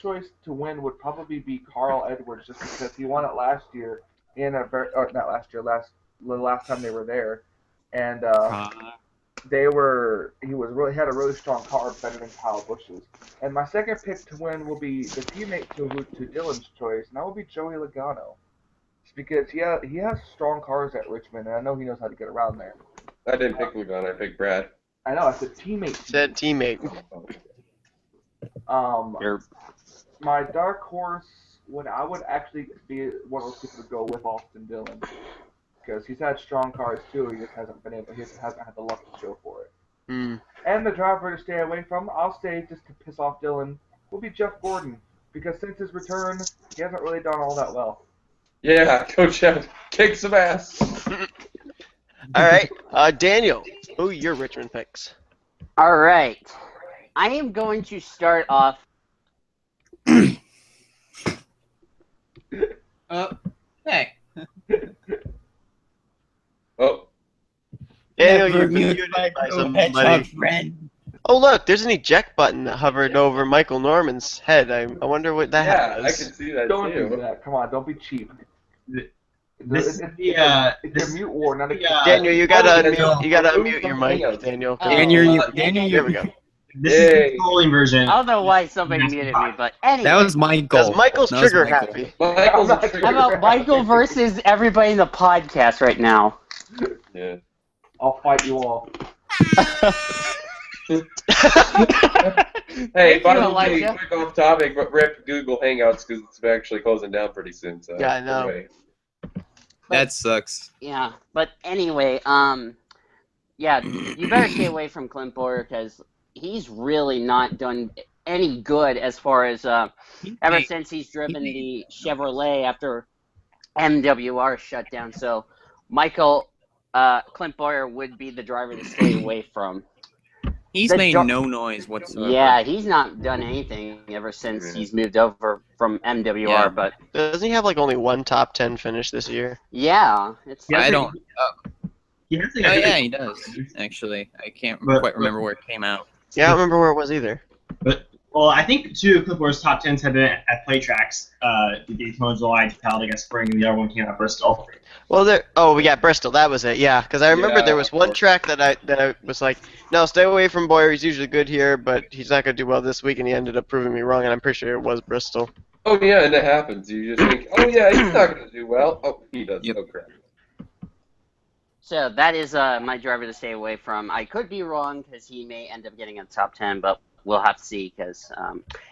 choice to win would probably be Carl Edwards, just because he won it last year in a very not last year, the last time they were there, and he had a really strong car, better than Kyle Busch's. And my second pick to win will be the teammate to Dylan's choice, and that will be Joey Logano. It's because he has strong cars at Richmond, and I know he knows how to get around there. I didn't pick Logano. I picked Brad. I know. I said teammate. Said teammate. My dark horse I would actually be one of those people to go with Austin Dillon, because he's had strong cars too. He just hasn't had the luck to show for it. And the driver to stay away from, I'll say, just to piss off Dylan, will be Jeff Gordon, because since his return, he hasn't really done all that well. Yeah, go Jeff. Kick some ass. All right, Daniel, who are your Richmond picks? All right. I am going to start off. Hey. Oh. Daniel, you're muted by somebody. Oh, look, there's an eject button that hovered over Michael Norman's head. I wonder what that Yeah, was. I can see that Don't too. do that. Come on, don't be cheap. This It's a mute war, not a Daniel, you gotta unmute your mic, Daniel. Daniel, There we go. This is the polling version. I don't know why somebody muted me, but anyway. that was Michael. Because Michael's That was trigger Michael. happy. Michael's a trigger. How about Michael versus everybody in the podcast right now? Yeah. I'll fight you all. Hey, Thank by you, the way, Elijah. quick off topic, but rip Google Hangouts because it's actually closing down pretty soon. So Yeah, I know. anyway. That sucks. Yeah, but anyway, yeah, you better stay away from Clint Boyer because he's really not done any good as far as ever since he's driven the Chevrolet after MWR shut down. So, Clint Boyer would be the driver to stay away from. He's made no noise whatsoever. Yeah, he's not done anything ever since he's moved over from MWR. Yeah. But Doesn't he have like only one top 10 finish this year? yeah, it's. Yeah, I don't. He has Oh yeah, he does. Actually, I can't quite remember where it came out. Yeah, I don't remember where it was either. But well, I think two of Clipboard's top 10s have been at play tracks. The Daytona July, Talladega Spring, and the other one came out Bristol. Well, we got Bristol. That was it. Yeah, because I remember there was one track that I was like, no, stay away from Boyer. He's usually good here, but he's not going to do well this week, and he ended up proving me wrong. And I'm pretty sure it was Bristol. Oh yeah, and it happens. You just think, oh yeah, he's not going to do well. Oh, he does. Yep. Oh crap. So that is my driver to stay away from. I could be wrong because he may end up getting in the top 10, but we'll have to see because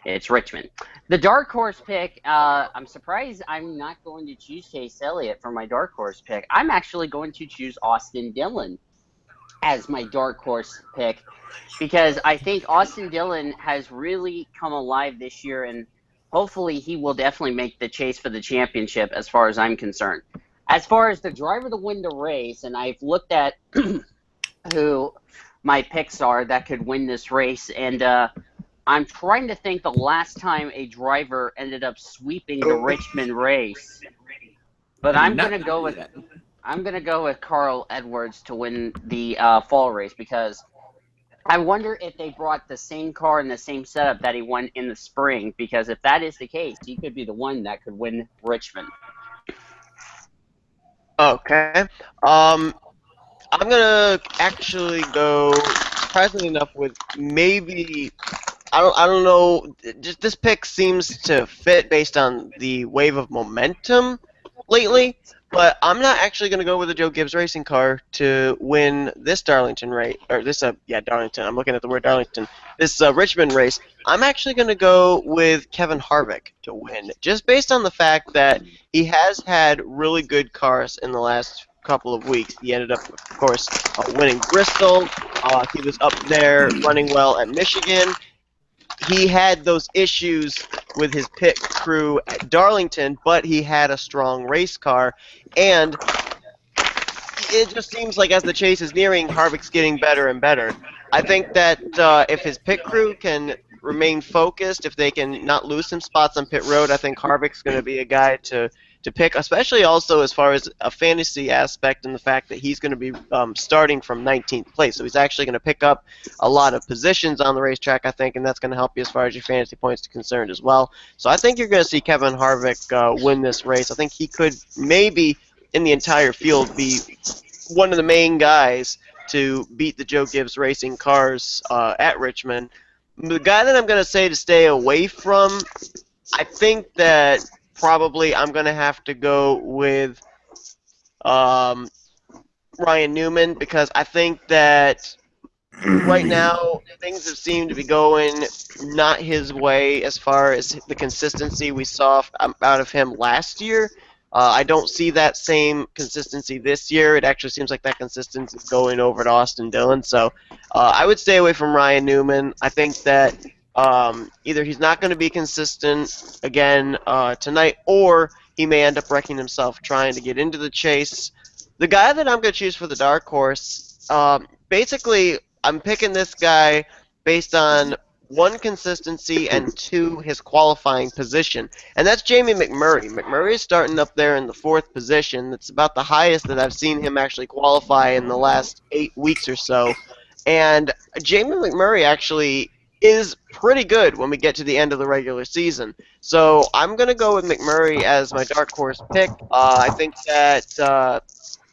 it's Richmond. The dark horse pick, I'm surprised I'm not going to choose Chase Elliott for my dark horse pick. I'm actually going to choose Austin Dillon as my dark horse pick because I think Austin Dillon has really come alive this year, and hopefully he will definitely make the chase for the championship as far as I'm concerned. As far as the driver to win the race, and I've looked at who my picks are that could win this race, and I'm trying to think the last time a driver ended up sweeping the Richmond race. But I'm gonna go with Carl Edwards to win the fall race because I wonder if they brought the same car and the same setup that he won in the spring. Because if that is the case, he could be the one that could win Richmond. Okay. I'm gonna actually go, surprisingly enough, with maybe I don't know. Just this pick seems to fit based on the wave of momentum lately. But I'm not actually going to go with the Joe Gibbs racing car to win this Darlington race, or this, Darlington. I'm looking at the word Darlington. This Richmond race. I'm actually going to go with Kevin Harvick to win, just based on the fact that he has had really good cars in the last couple of weeks. He ended up, of course, winning Bristol. He was up there running well at Michigan. He had those issues with his pit crew at Darlington, but he had a strong race car, and it just seems like as the chase is nearing, Harvick's getting better and better. I think that if his pit crew can remain focused, if they can not lose some spots on pit road, I think Harvick's going to be a guy to pick, especially also as far as a fantasy aspect and the fact that he's going to be starting from 19th place. So he's actually going to pick up a lot of positions on the racetrack, I think, and that's going to help you as far as your fantasy points are concerned as well. So I think you're going to see Kevin Harvick win this race. I think he could maybe, in the entire field, be one of the main guys to beat the Joe Gibbs racing cars at Richmond. The guy that I'm going to say to stay away from, I think that probably I'm going to have to go with Ryan Newman because I think that right now things have seemed to be going not his way as far as the consistency we saw out of him last year. I don't see that same consistency this year. It actually seems like that consistency is going over to Austin Dillon. So I would stay away from Ryan Newman. I think that either he's not going to be consistent again tonight, or he may end up wrecking himself trying to get into the chase. The guy that I'm going to choose for the dark horse, basically, I'm picking this guy based on one, consistency, and two, his qualifying position. And that's Jamie McMurray. McMurray is starting up there in the 4th position. That's about the highest that I've seen him actually qualify in the last 8 weeks or so. And Jamie McMurray actually is pretty good when we get to the end of the regular season. So I'm going to go with McMurray as my dark horse pick. I think that,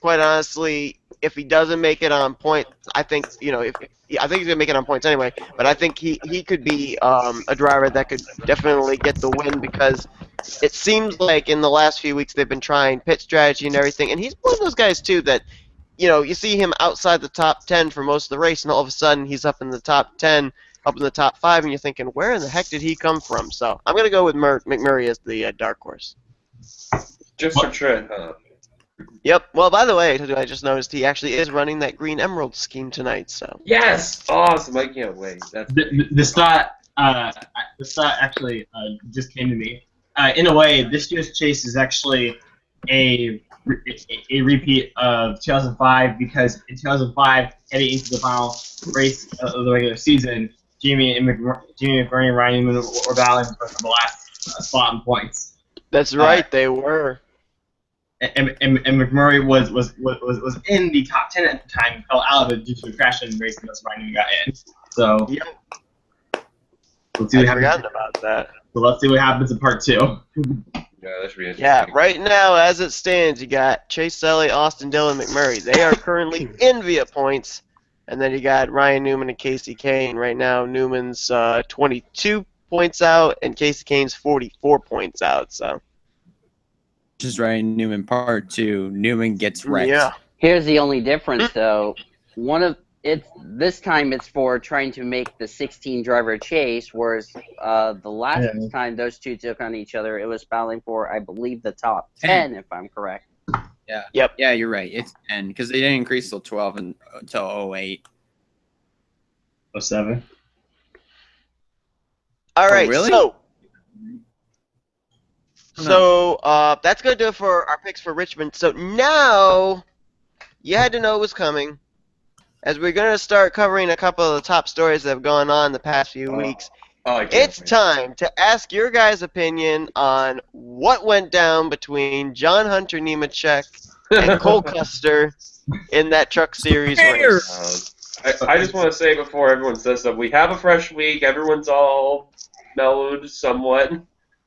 quite honestly, if he doesn't make it on point, I think, I think he's going to make it on points anyway, but I think he could be a driver that could definitely get the win because it seems like in the last few weeks they've been trying pit strategy and everything, and he's one of those guys, too, that, you see him outside the top 10 for most of the race, and all of a sudden he's up in the top 10, up in the top 5, and you're thinking, where in the heck did he come from? So I'm going to go with McMurray as the dark horse. Just for Trent, huh? Yep. Well, by the way, I just noticed he actually is running that Green Emerald scheme tonight. So. Yes, awesome! I can't wait. That's The thought actually just came to me. In a way, this year's chase is actually a repeat of 2005 because in 2005, heading into the final race of the regular season, Jamie McMurray and Ryan Newman were battling for the last spot in points. That's right, they were. And McMurray was in the top 10 at the time, fell out of it due to a crash in the race, and that's Ryan Newman got in. So Yep. let's see what happens. Forgotten about that. So let's see what happens in part 2. yeah, that should be interesting. Yeah, right now, as it stands, you got Chase Elliott, Austin Dillon, McMurray. They are currently in via points. And then you got Ryan Newman and Casey Kane. Right now, Newman's 22 points out, and Casey Kane's 44 points out. So. Just Ryan Newman part 2. Newman gets wrecked. Yeah. Here's the only difference, though. This time it's for trying to make the 16 driver chase, whereas the last time those two took on each other, it was battling for, I believe, the top 10, if I'm correct. Yeah. Yep. Yeah, you're right. It's 10 because they didn't increase till 12 until 08. 07. All right. really? So that's going to do it for our picks for Richmond. So now you had to know it was coming. As we're going to start covering a couple of the top stories that have gone on the past few weeks, it's time to ask your guys' opinion on what went down between John Hunter Nemechek and Cole Custer in that Truck Series race. I just want to say before everyone says stuff, we have a fresh week. Everyone's all mellowed somewhat.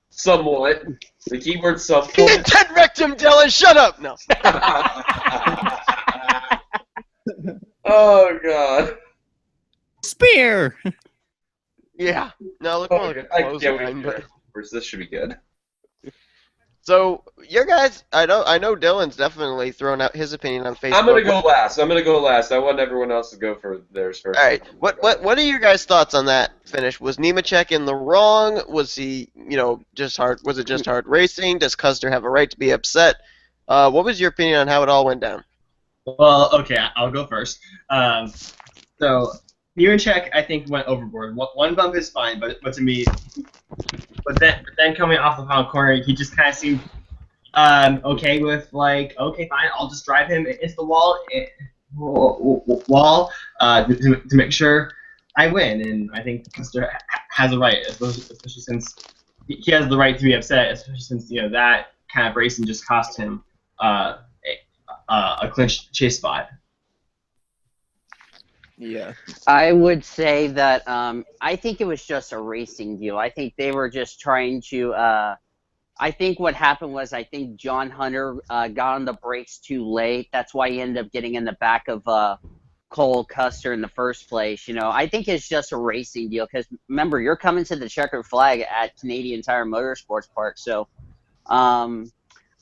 Somewhat. The keyword somewhat. He intent wrecked him, Dylan. Shut up. No. Oh, God. Spear! Yeah. No, look more like a clothesline, but... This should be good. So, your guys, I know Dylan's definitely thrown out his opinion on Facebook. I'm gonna go last. I want everyone else to go for theirs first. All right. What are your guys' thoughts on that finish? Was Nemechek in the wrong? Was he, just hard? Was it just hard racing? Does Custer have a right to be upset? What was your opinion on how it all went down? Well, okay, I'll go first. So Nemechek, I think, went overboard. One bump is fine, but to me, but then coming off the final corner, he just kind of seemed okay with okay, fine, I'll just drive him into the wall to make sure I win. And I think Custer has a right, especially since he has the right to be upset, especially since that kind of racing just cost him a clinch chase spot. Yeah. I would say that I think it was just a racing deal. I think they were just trying to I think what happened was I think John Hunter got on the brakes too late. That's why he ended up getting in the back of Cole Custer in the first place. I think it's just a racing deal because, remember, you're coming to the checkered flag at Canadian Tire Motorsports Park. So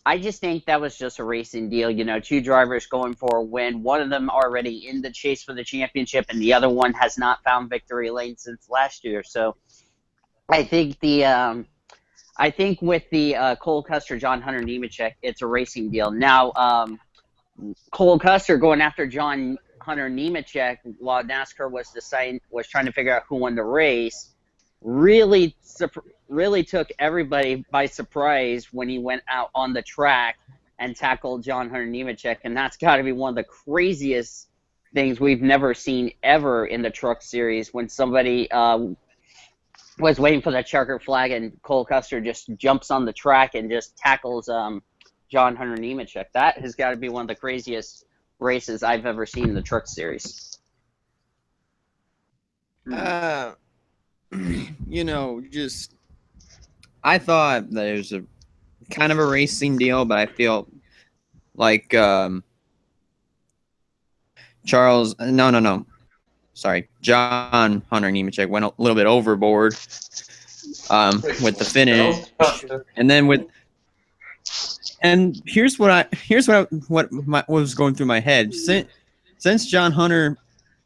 I just think that was just a racing deal. Two drivers going for a win. One of them already in the chase for the championship, and the other one has not found victory lane since last year. So I think with the Cole Custer, John Hunter Nemechek, it's a racing deal. Now, Cole Custer going after John Hunter Nemechek while NASCAR was trying to figure out who won the race, really took everybody by surprise when he went out on the track and tackled John Hunter Nemechek, and that's got to be one of the craziest things we've never seen ever in the Truck Series, when somebody was waiting for the checkered flag and Cole Custer just jumps on the track and just tackles John Hunter Nemechek. That has got to be one of the craziest races I've ever seen in the Truck Series. I thought that it was a kind of a racing deal, but I feel like John Hunter Nemechek went a little bit overboard with the finish, and here's what was going through my head. Since John Hunter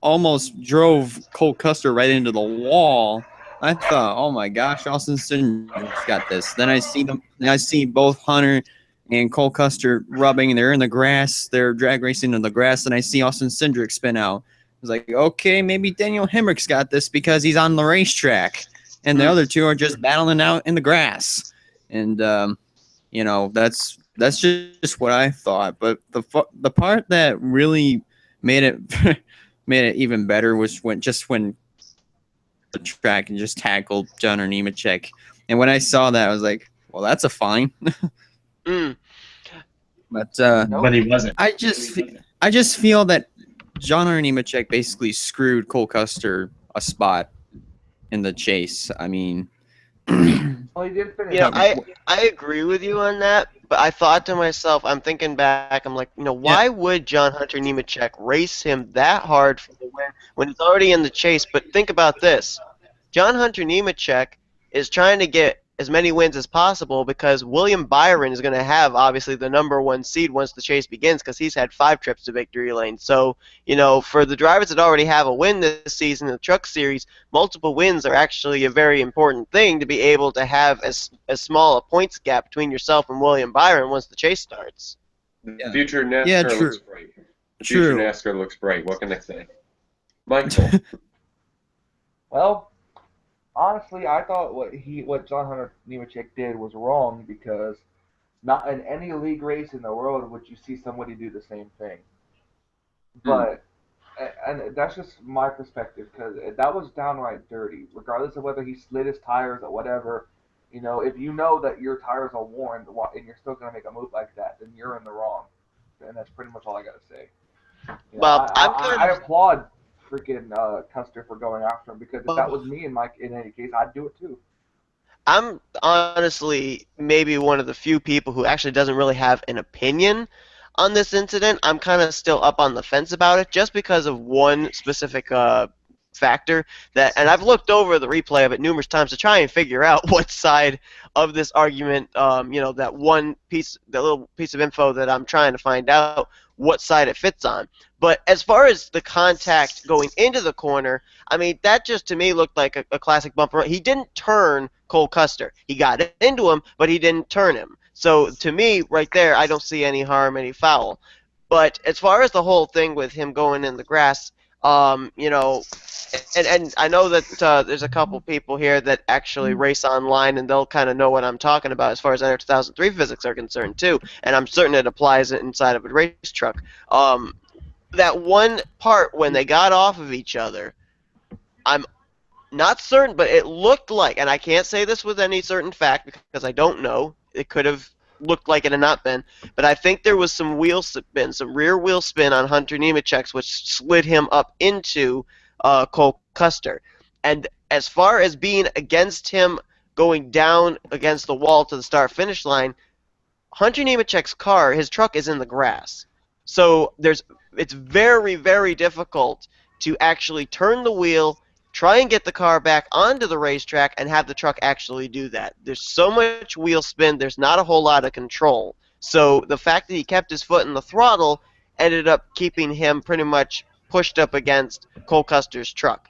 almost drove Cole Custer right into the wall, I thought, oh my gosh, Austin Cindric's got this. Then I see both Hunter and Cole Custer rubbing. They're in the grass. They're drag racing in the grass, and I see Austin Cindric spin out. I was like, okay, maybe Daniel Hemrick's got this because he's on the racetrack, and the other two are just battling out in the grass. And that's just what I thought. But the part that really made it made it even better was when the track and just tackled John Nemechek. And when I saw that, I was like, well, that's a fine. Mm. But But he wasn't. I just feel that John Nemechek basically screwed Cole Custer a spot in the chase. I mean, Well, he did finish. You know, I agree with you on that, but I thought to myself, I'm thinking back, I'm like, why would John Hunter Nemechek race him that hard for the win when he's already in the chase? But think about this. John Hunter Nemechek is trying to get as many wins as possible because William Byron is going to have, obviously, the #1 seed once the chase begins because he's had 5 trips to victory lane. So, for the drivers that already have a win this season in the Truck Series, multiple wins are actually a very important thing to be able to have as small a points gap between yourself and William Byron once the chase starts. The future NASCAR Yeah, true. looks bright. The future NASCAR looks bright. What can I say? Michael. Well, honestly, I thought what John Hunter Nemechek did was wrong because not in any league race in the world would you see somebody do the same thing. But and that's just my perspective because that was downright dirty. Regardless of whether he slid his tires or whatever, if you know that your tires are worn and you're still gonna make a move like that, then you're in the wrong. And that's pretty much all I gotta say. Well, I applaud freaking Custer for going after him because if that was me in any case, I'd do it too. I'm honestly maybe one of the few people who actually doesn't really have an opinion on this incident. I'm kind of still up on the fence about it just because of one specific factor and I've looked over the replay of it numerous times to try and figure out what side of this argument, that little piece of info that I'm trying to find out what side it fits on. But as far as the contact going into the corner, I mean, that just to me looked like a classic bumper. He didn't turn Cole Custer. He got into him, but he didn't turn him. So to me, right there, I don't see any harm, any foul. But as far as the whole thing with him going in the grass, and I know that there's a couple people here that actually race online, and they'll kind of know what I'm talking about as far as NR 2003 physics are concerned too, and I'm certain it applies inside of a race truck. That one part when they got off of each other, I'm not certain, but it looked like, and I can't say this with any certain fact because I don't know, it could have looked like it had not been, but I think there was some wheel spin, some rear wheel spin on Hunter Nemechek's, which slid him up into Cole Custer. And as far as being against him going down against the wall to the start-finish line, Hunter Nemechek's car, his truck, is in the grass. So it's very, very difficult to actually turn the wheel, try and get the car back onto the racetrack, and have the truck actually do that. There's so much wheel spin, there's not a whole lot of control. So the fact that he kept his foot in the throttle ended up keeping him pretty much pushed up against Cole Custer's truck.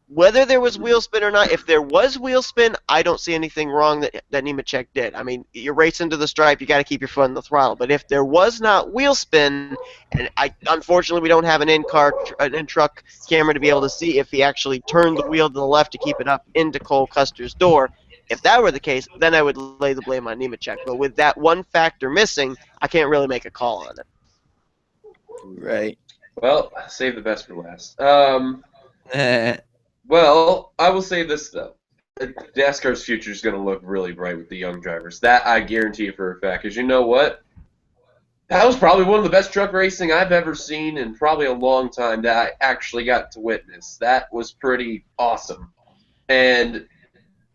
Whether there was wheel spin or not, if there was wheel spin, I don't see anything wrong that Nemechek did. I mean, you're racing to the stripe, you got to keep your foot in the throttle. But if there was not wheel spin, and unfortunately we don't have an in-truck camera to be able to see if he actually turned the wheel to the left to keep it up into Cole Custer's door. If that were the case, then I would lay the blame on Nemechek. But with that one factor missing, I can't really make a call on it. right. Well, save the best for last. Well, I will say this, though. NASCAR's future is going to look really bright with the young drivers. That I guarantee you for a fact. Because you know what? That was probably one of the best truck racing I've ever seen in probably a long time that I actually got to witness. That was pretty awesome. And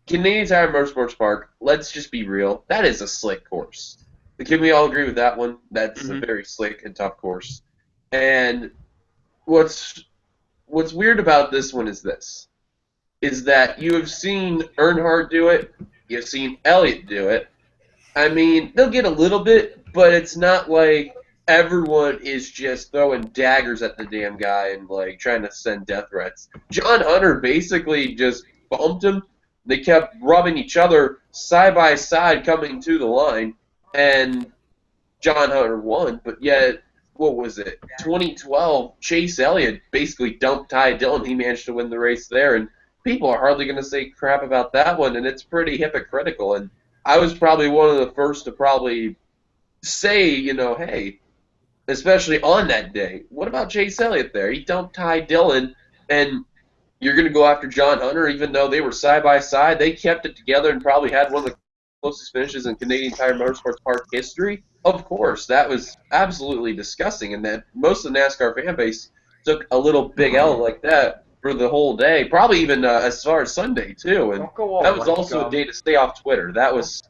Canadian Tire Motorsports Park, let's just be real, that is a slick course. Can we all agree with that one? That's a very slick and tough course. And what's weird about this one is that you have seen Earnhardt do it, you've seen Elliott do it. I mean, they'll get a little bit, but it's not like everyone is just throwing daggers at the damn guy and like trying to send death threats. John Hunter basically just bumped him. They kept rubbing each other side by side coming to the line, and John Hunter won, but yet, what was it? 2012, Chase Elliott basically dumped Ty Dillon. He managed to win the race there, and people are hardly going to say crap about that one, and it's pretty hypocritical. And I was probably one of the first to probably say, hey, especially on that day, what about Chase Elliott there? He dumped Ty Dillon, and you're going to go after John Hunter, even though they were side by side. They kept it together and probably had one of the closest finishes in Canadian Tire Motorsports Park history. Of course, that was absolutely disgusting, and that most of the NASCAR fan base took a little big L like that for the whole day, probably even as far as Sunday too. And Don't go all that was rice also gum. a day to stay off Twitter. It was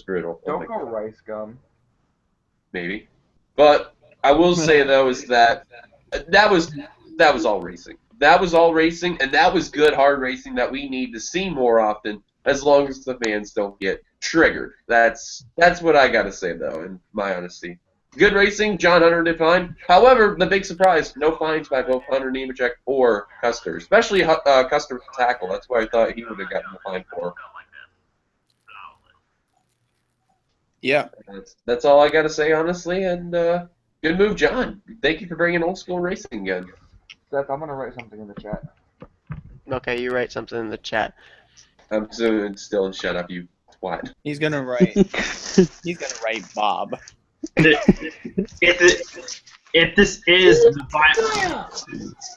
brutal. Oh my Don't go God. rice gum. Maybe, but I will say though is that was all racing. That was all racing, and that was good hard racing that we need to see more often, as long as the fans don't get triggered. That's what I gotta say though, in my honesty. Good racing, John Hunter did fine. However, the big surprise, no fines by both Hunter Nemechek or Custer, especially Custer with the tackle. That's why I thought he would have gotten the fine for. Yeah. That's all I got to say, honestly, and good move, John. Thank you for bringing old school racing again. Seth, I'm gonna write something in the chat. Okay, you write something in the chat. I'm still shut up, you twat. He's gonna write. He's gonna write Bob. If this is the final,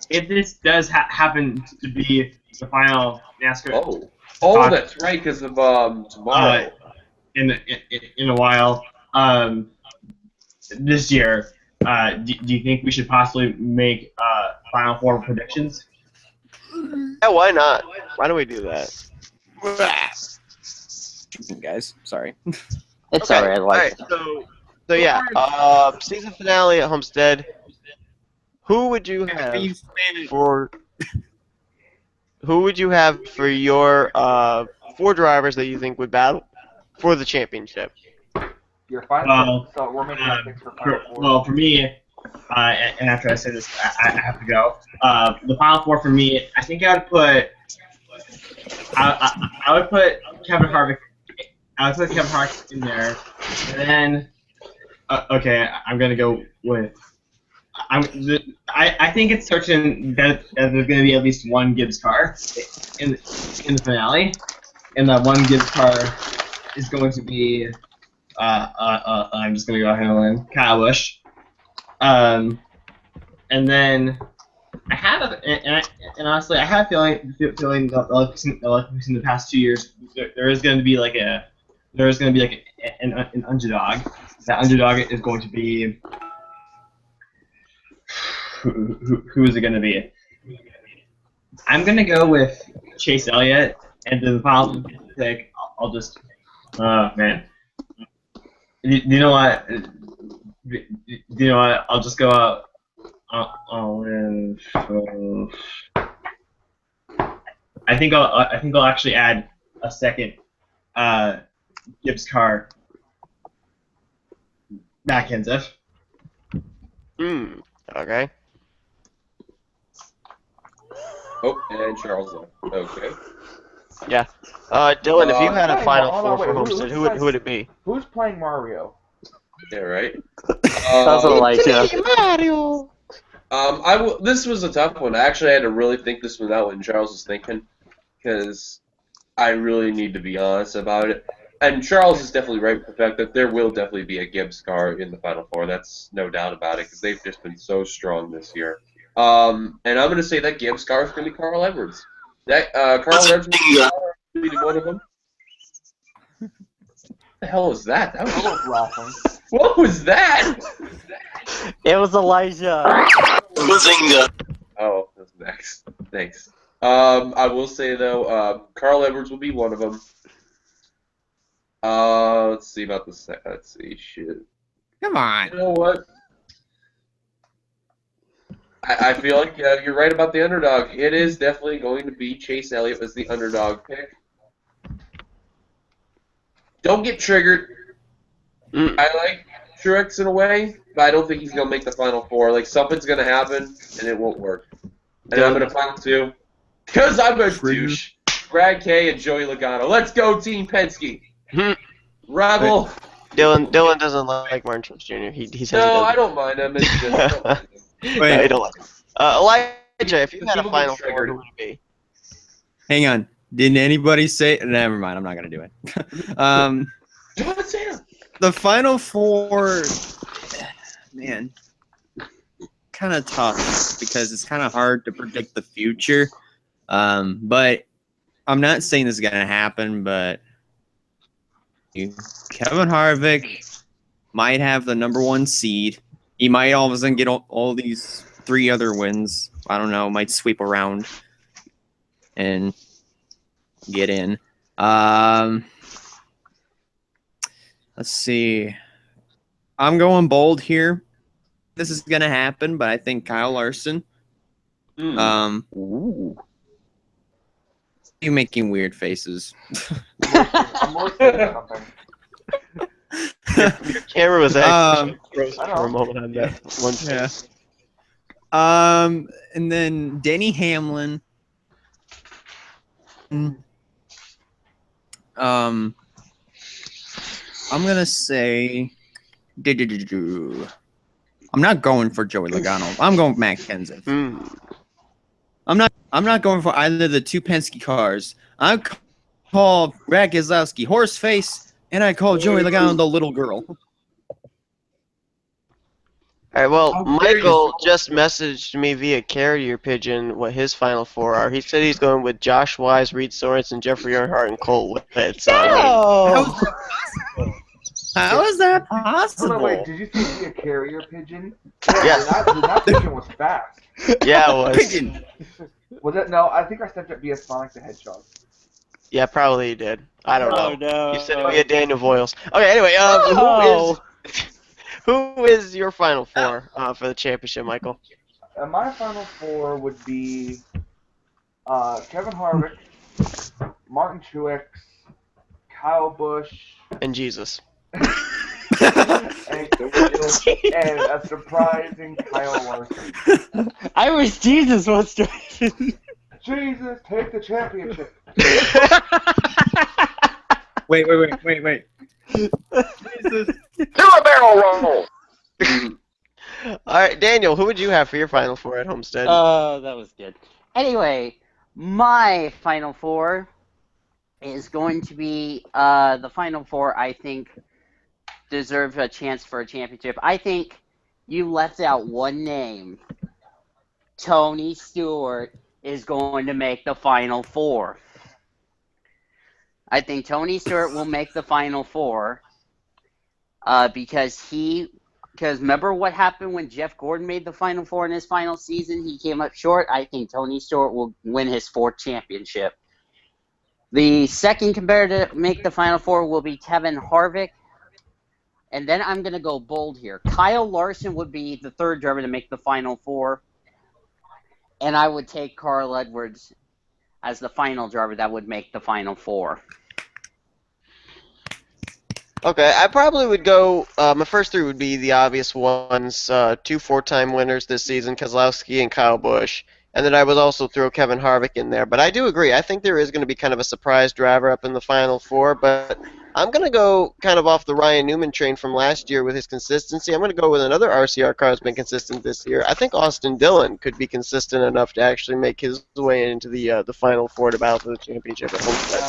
if this does happen to be the final NASCAR, That's right, because of tomorrow. In a while, this year, do you think we should possibly make Final Four predictions? Yeah, why not? Why don't we do that? Guys, sorry. It's Okay, alright. I like it. So yeah, season finale at Homestead. Who would you have for? Who would you have for your 4 drivers that you think would battle for the championship? Your final. So we're making our picks for final four. Well, for me, and after I say this, I have to go. The Final Four for me, I think I would put. I would put Kevin Harvick. I would put Kevin Harvick in there, and then. Okay, I'm gonna go with. I think it's certain that there's going to be at least one Gibbs car in the finale, and that one Gibbs car is going to be I'm just going to go ahead and Kyle Busch, and then I have and honestly I have a feeling that in the past 2 years there is going to be like an underdog. That underdog is going to be. Who is it going to be? I'm going to go with Chase Elliott, and then the final pick, I'll just... man. Do you know what? I'll just go out... I think I'll actually add a second Gibbs car back Kenseth. Okay. Oh, and Charles left. Okay. Yeah. Dylan, if you had a final hold four on, for wait, Homestead, who would it be? Who's playing Mario? Yeah, right. Sounds like Mario. This was a tough one. I actually had to really think this one out when Charles was thinking, because I really need to be honest about it. And Charles is definitely right with the fact that there will definitely be a Gibbs car in the Final Four. That's no doubt about it, because they've just been so strong this year. And I'm going to say that Gibbs car is going to be Carl Edwards. That Carl Edwards will be one of them. What the hell was that? That was laughing. What was that? it was Elijah. Oh, that's next. Thanks. I will say though, Carl Edwards will be one of them. Let's see about the set. Let's see. Shit. Come on. You know what? I feel like you're right about the underdog. It is definitely going to be Chase Elliott as the underdog pick. Don't get triggered. I like Truex in a way, but I don't think he's going to make the Final Four. Like, something's going to happen, and it won't work. And I'm going to final two. Because I'm a douche. Brad K and Joey Logano. Let's go, Team Penske. Rebel. Dylan doesn't like Martin Truex Jr. He says he No, doesn't. I don't mind him. It's just I don't mind him. No, you don't like him. Elijah, if you had a People get final four, triggered. who would it be? Hang on. Didn't anybody say? Never mind. I'm not gonna do it. John Cena. The final four, man, kind of tough because it's kind of hard to predict the future. But I'm not saying this is gonna happen. But Kevin Harvick might have the #1 seed. He might all of a sudden get all these 3 other wins. I don't know. Might sweep around and get in. Let's see. I'm going bold here. This is gonna happen, but I think Kyle Larson. Ooh. You making weird faces. I'm more saying something. Your camera was actually frozen I know. for a moment on that one. Yeah. And then Denny Hamlin. I'm gonna say. I'm not going for Joey Logano. I'm going with Matt Kenseth. I'm not going for either of the 2 Penske cars. I call Brad Keselowski horseface, and I call Joey Logano the little girl. All right, well, How dare Michael just messaged me via carrier pigeon what his final four are. He said he's going with Josh Wise, Reed Sorensen, Jeffrey Earnhardt, and Colt Whitt. So, How is that Hold possible? on, wait. Did you say be a carrier pigeon? Yes. That pigeon was fast. yeah, it was. Pigeon. Was it? No, I think I stepped up via Sonic the Hedgehog. Yeah, probably he did. I don't know. no. You said it via Daniel Voiles. Okay, anyway, who is your final four for the championship, Michael? My final four would be Kevin Harvick, Martin Truex, Kyle Busch, And Jesus. and a surprising Kyle Larson. I wish Jesus was driving. Jesus, take the championship. Wait. Jesus. Do a barrel roll. All right, Daniel, who would you have for your final four at Homestead? Oh, that was good. Anyway, my final four is going to be the final four I think deserve a chance for a championship. I think you left out one name. Tony Stewart is going to make the final four. I think Tony Stewart will make the final four because remember what happened when Jeff Gordon made the final four in his final season? He came up short. I think Tony Stewart will win his 4th championship. The second competitor to make the final four will be Kevin Harvick. And then I'm going to go bold here. Kyle Larson would be the 3rd driver to make the final four. And I would take Carl Edwards as the final driver that would make the final four. Okay, I probably would go. My first 3 would be the obvious ones: 2 4-time winners this season, Keselowski and Kyle Busch, and then I would also throw Kevin Harvick in there. But I do agree. I think there is going to be kind of a surprise driver up in the final four. But I'm going to go kind of off the Ryan Newman train from last year with his consistency. I'm going to go with another RCR car who's been consistent this year. I think Austin Dillon could be consistent enough to actually make his way into the final four to battle for the championship at Homestead.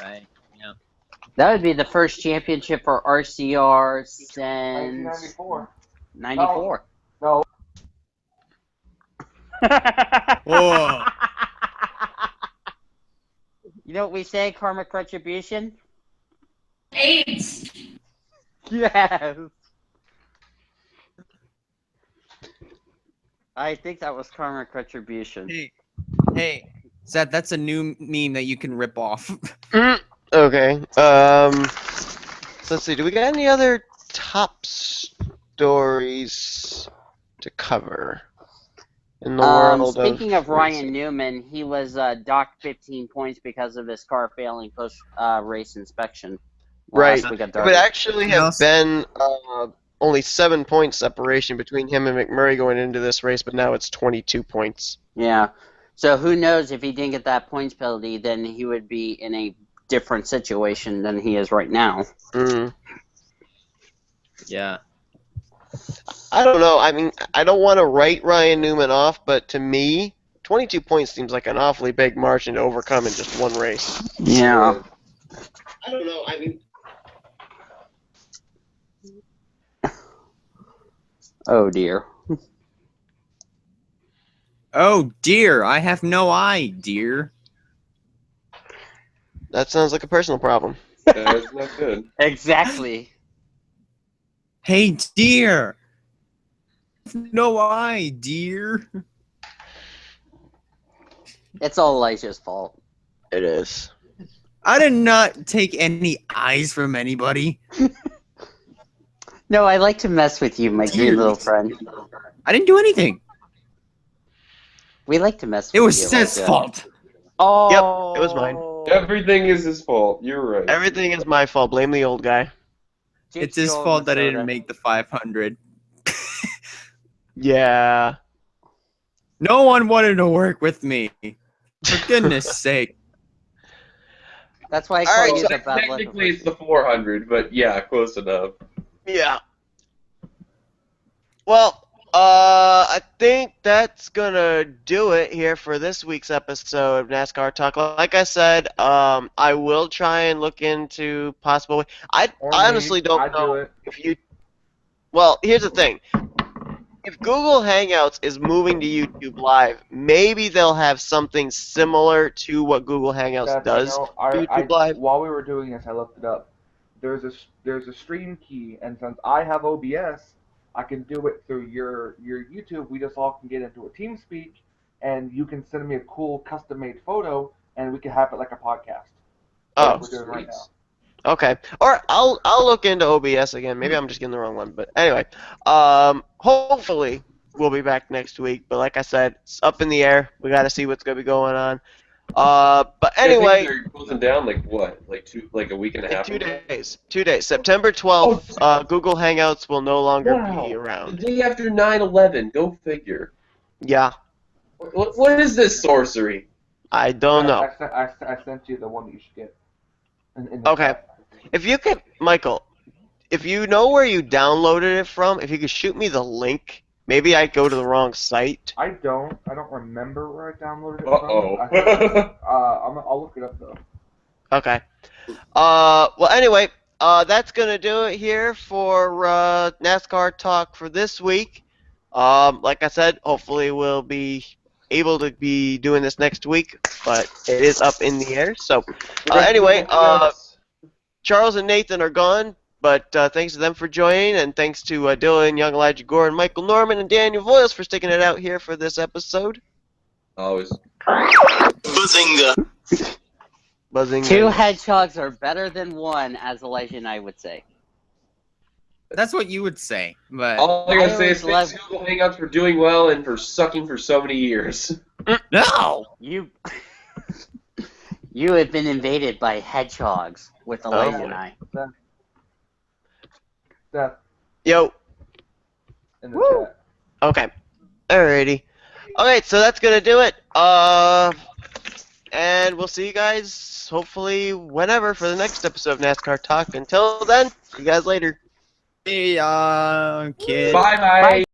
Right. Yeah. That would be the first championship for RCR since 1994. 94. No. Whoa. You know what we say, karmic retribution? AIDS. Yes. I think that was karmic retribution. Hey, Seth, that's a new meme that you can rip off. Okay. So let's see. Do we got any other top stories to cover in the world Speaking of Ryan racing? Newman, he was docked 15 points because of his car failing post-race inspection. Right. Last week at It would Darlington. actually have been only 7 point separation between him and McMurray going into this race, but now it's 22 points. Yeah. So who knows if he didn't get that points penalty, then he would be in a different situation than he is right now. Mm. Yeah. I don't know. I mean, I don't want to write Ryan Newman off, but to me, 22 points seems like an awfully big margin to overcome in just one race. Yeah. I don't know. I mean, Oh dear. Oh dear, I have no eye, dear. that sounds like a personal problem. That's not good. Exactly. Hey, dear. No eye, dear. It's all Elijah's fault. It is. I did not take any eyes from anybody. No, I like to mess with you, my green little friend. I didn't do anything. We like to mess with It you. was Seth's Elijah. fault. Oh. Yep, it was mine. Everything is his fault. You're right. Everything is my fault. Blame the old guy. It's his fault that I didn't make the 500. Yeah. No one wanted to work with me. For goodness sake. That's why I All call right, you so the bad luck. Technically, it's the 400, but yeah, close enough. Yeah. Well, I think that's gonna do it here for this week's episode of NASCAR Talk. Like I said, I will try and look into possible. I Or honestly me, don't I'd know do it. if you. Well, here's the thing. If Google Hangouts is moving to YouTube Live, maybe they'll have something similar to what Google Hangouts Seth, does you know, for YouTube Live. while we were doing this, I looked it up. There's a stream key, and since I have OBS, I can do it through your YouTube. We just all can get into a TeamSpeak, and you can send me a cool custom-made photo, and we can have it like a podcast. Oh, Like we're doing right now. okay. Or I'll look into OBS again. Maybe I'm just getting the wrong one. But anyway, hopefully we'll be back next week. But like I said, it's up in the air. We got to see what's gonna be going on. But I think anyway, they're closing down like what? Like a week and a in half? 2 ago? days. 2 days. September 12th. Google Hangouts will no longer be The around. day after 9/11. Go figure. Yeah, What is this sorcery? I don't know. I sent you the one that you should get. In the Okay. chat. If you could, Michael, if you know where you downloaded it from, if you could shoot me the link. Maybe I go to the wrong site. I don't remember where I downloaded it Uh-oh. from. I'll look it up though. Okay. Well, anyway, that's gonna do it here for NASCAR Talk for this week. Like I said, hopefully we'll be able to be doing this next week, but it is up in the air. So, anyway, Charles and Nathan are gone, but thanks to them for joining, and thanks to Dylan, Young Elijah Gore, and Michael Norman, and Daniel Voiles for sticking it out here for this episode. Always. Bazinga. Bazinga. 2 hedgehogs are better than 1, as Elijah and I would say. That's what you would say, but All I gotta I say is always thanks to Google Hangouts for doing well and for sucking for so many years. no. You have been invaded by hedgehogs with Elijah boy. and I. Seth, Yo. in the Woo! chat. Okay. Alrighty. Okay, so that's gonna do it. And we'll see you guys hopefully whenever for the next episode of NASCAR Talk. Until then, see you guys later. Hey, kid. Bye bye.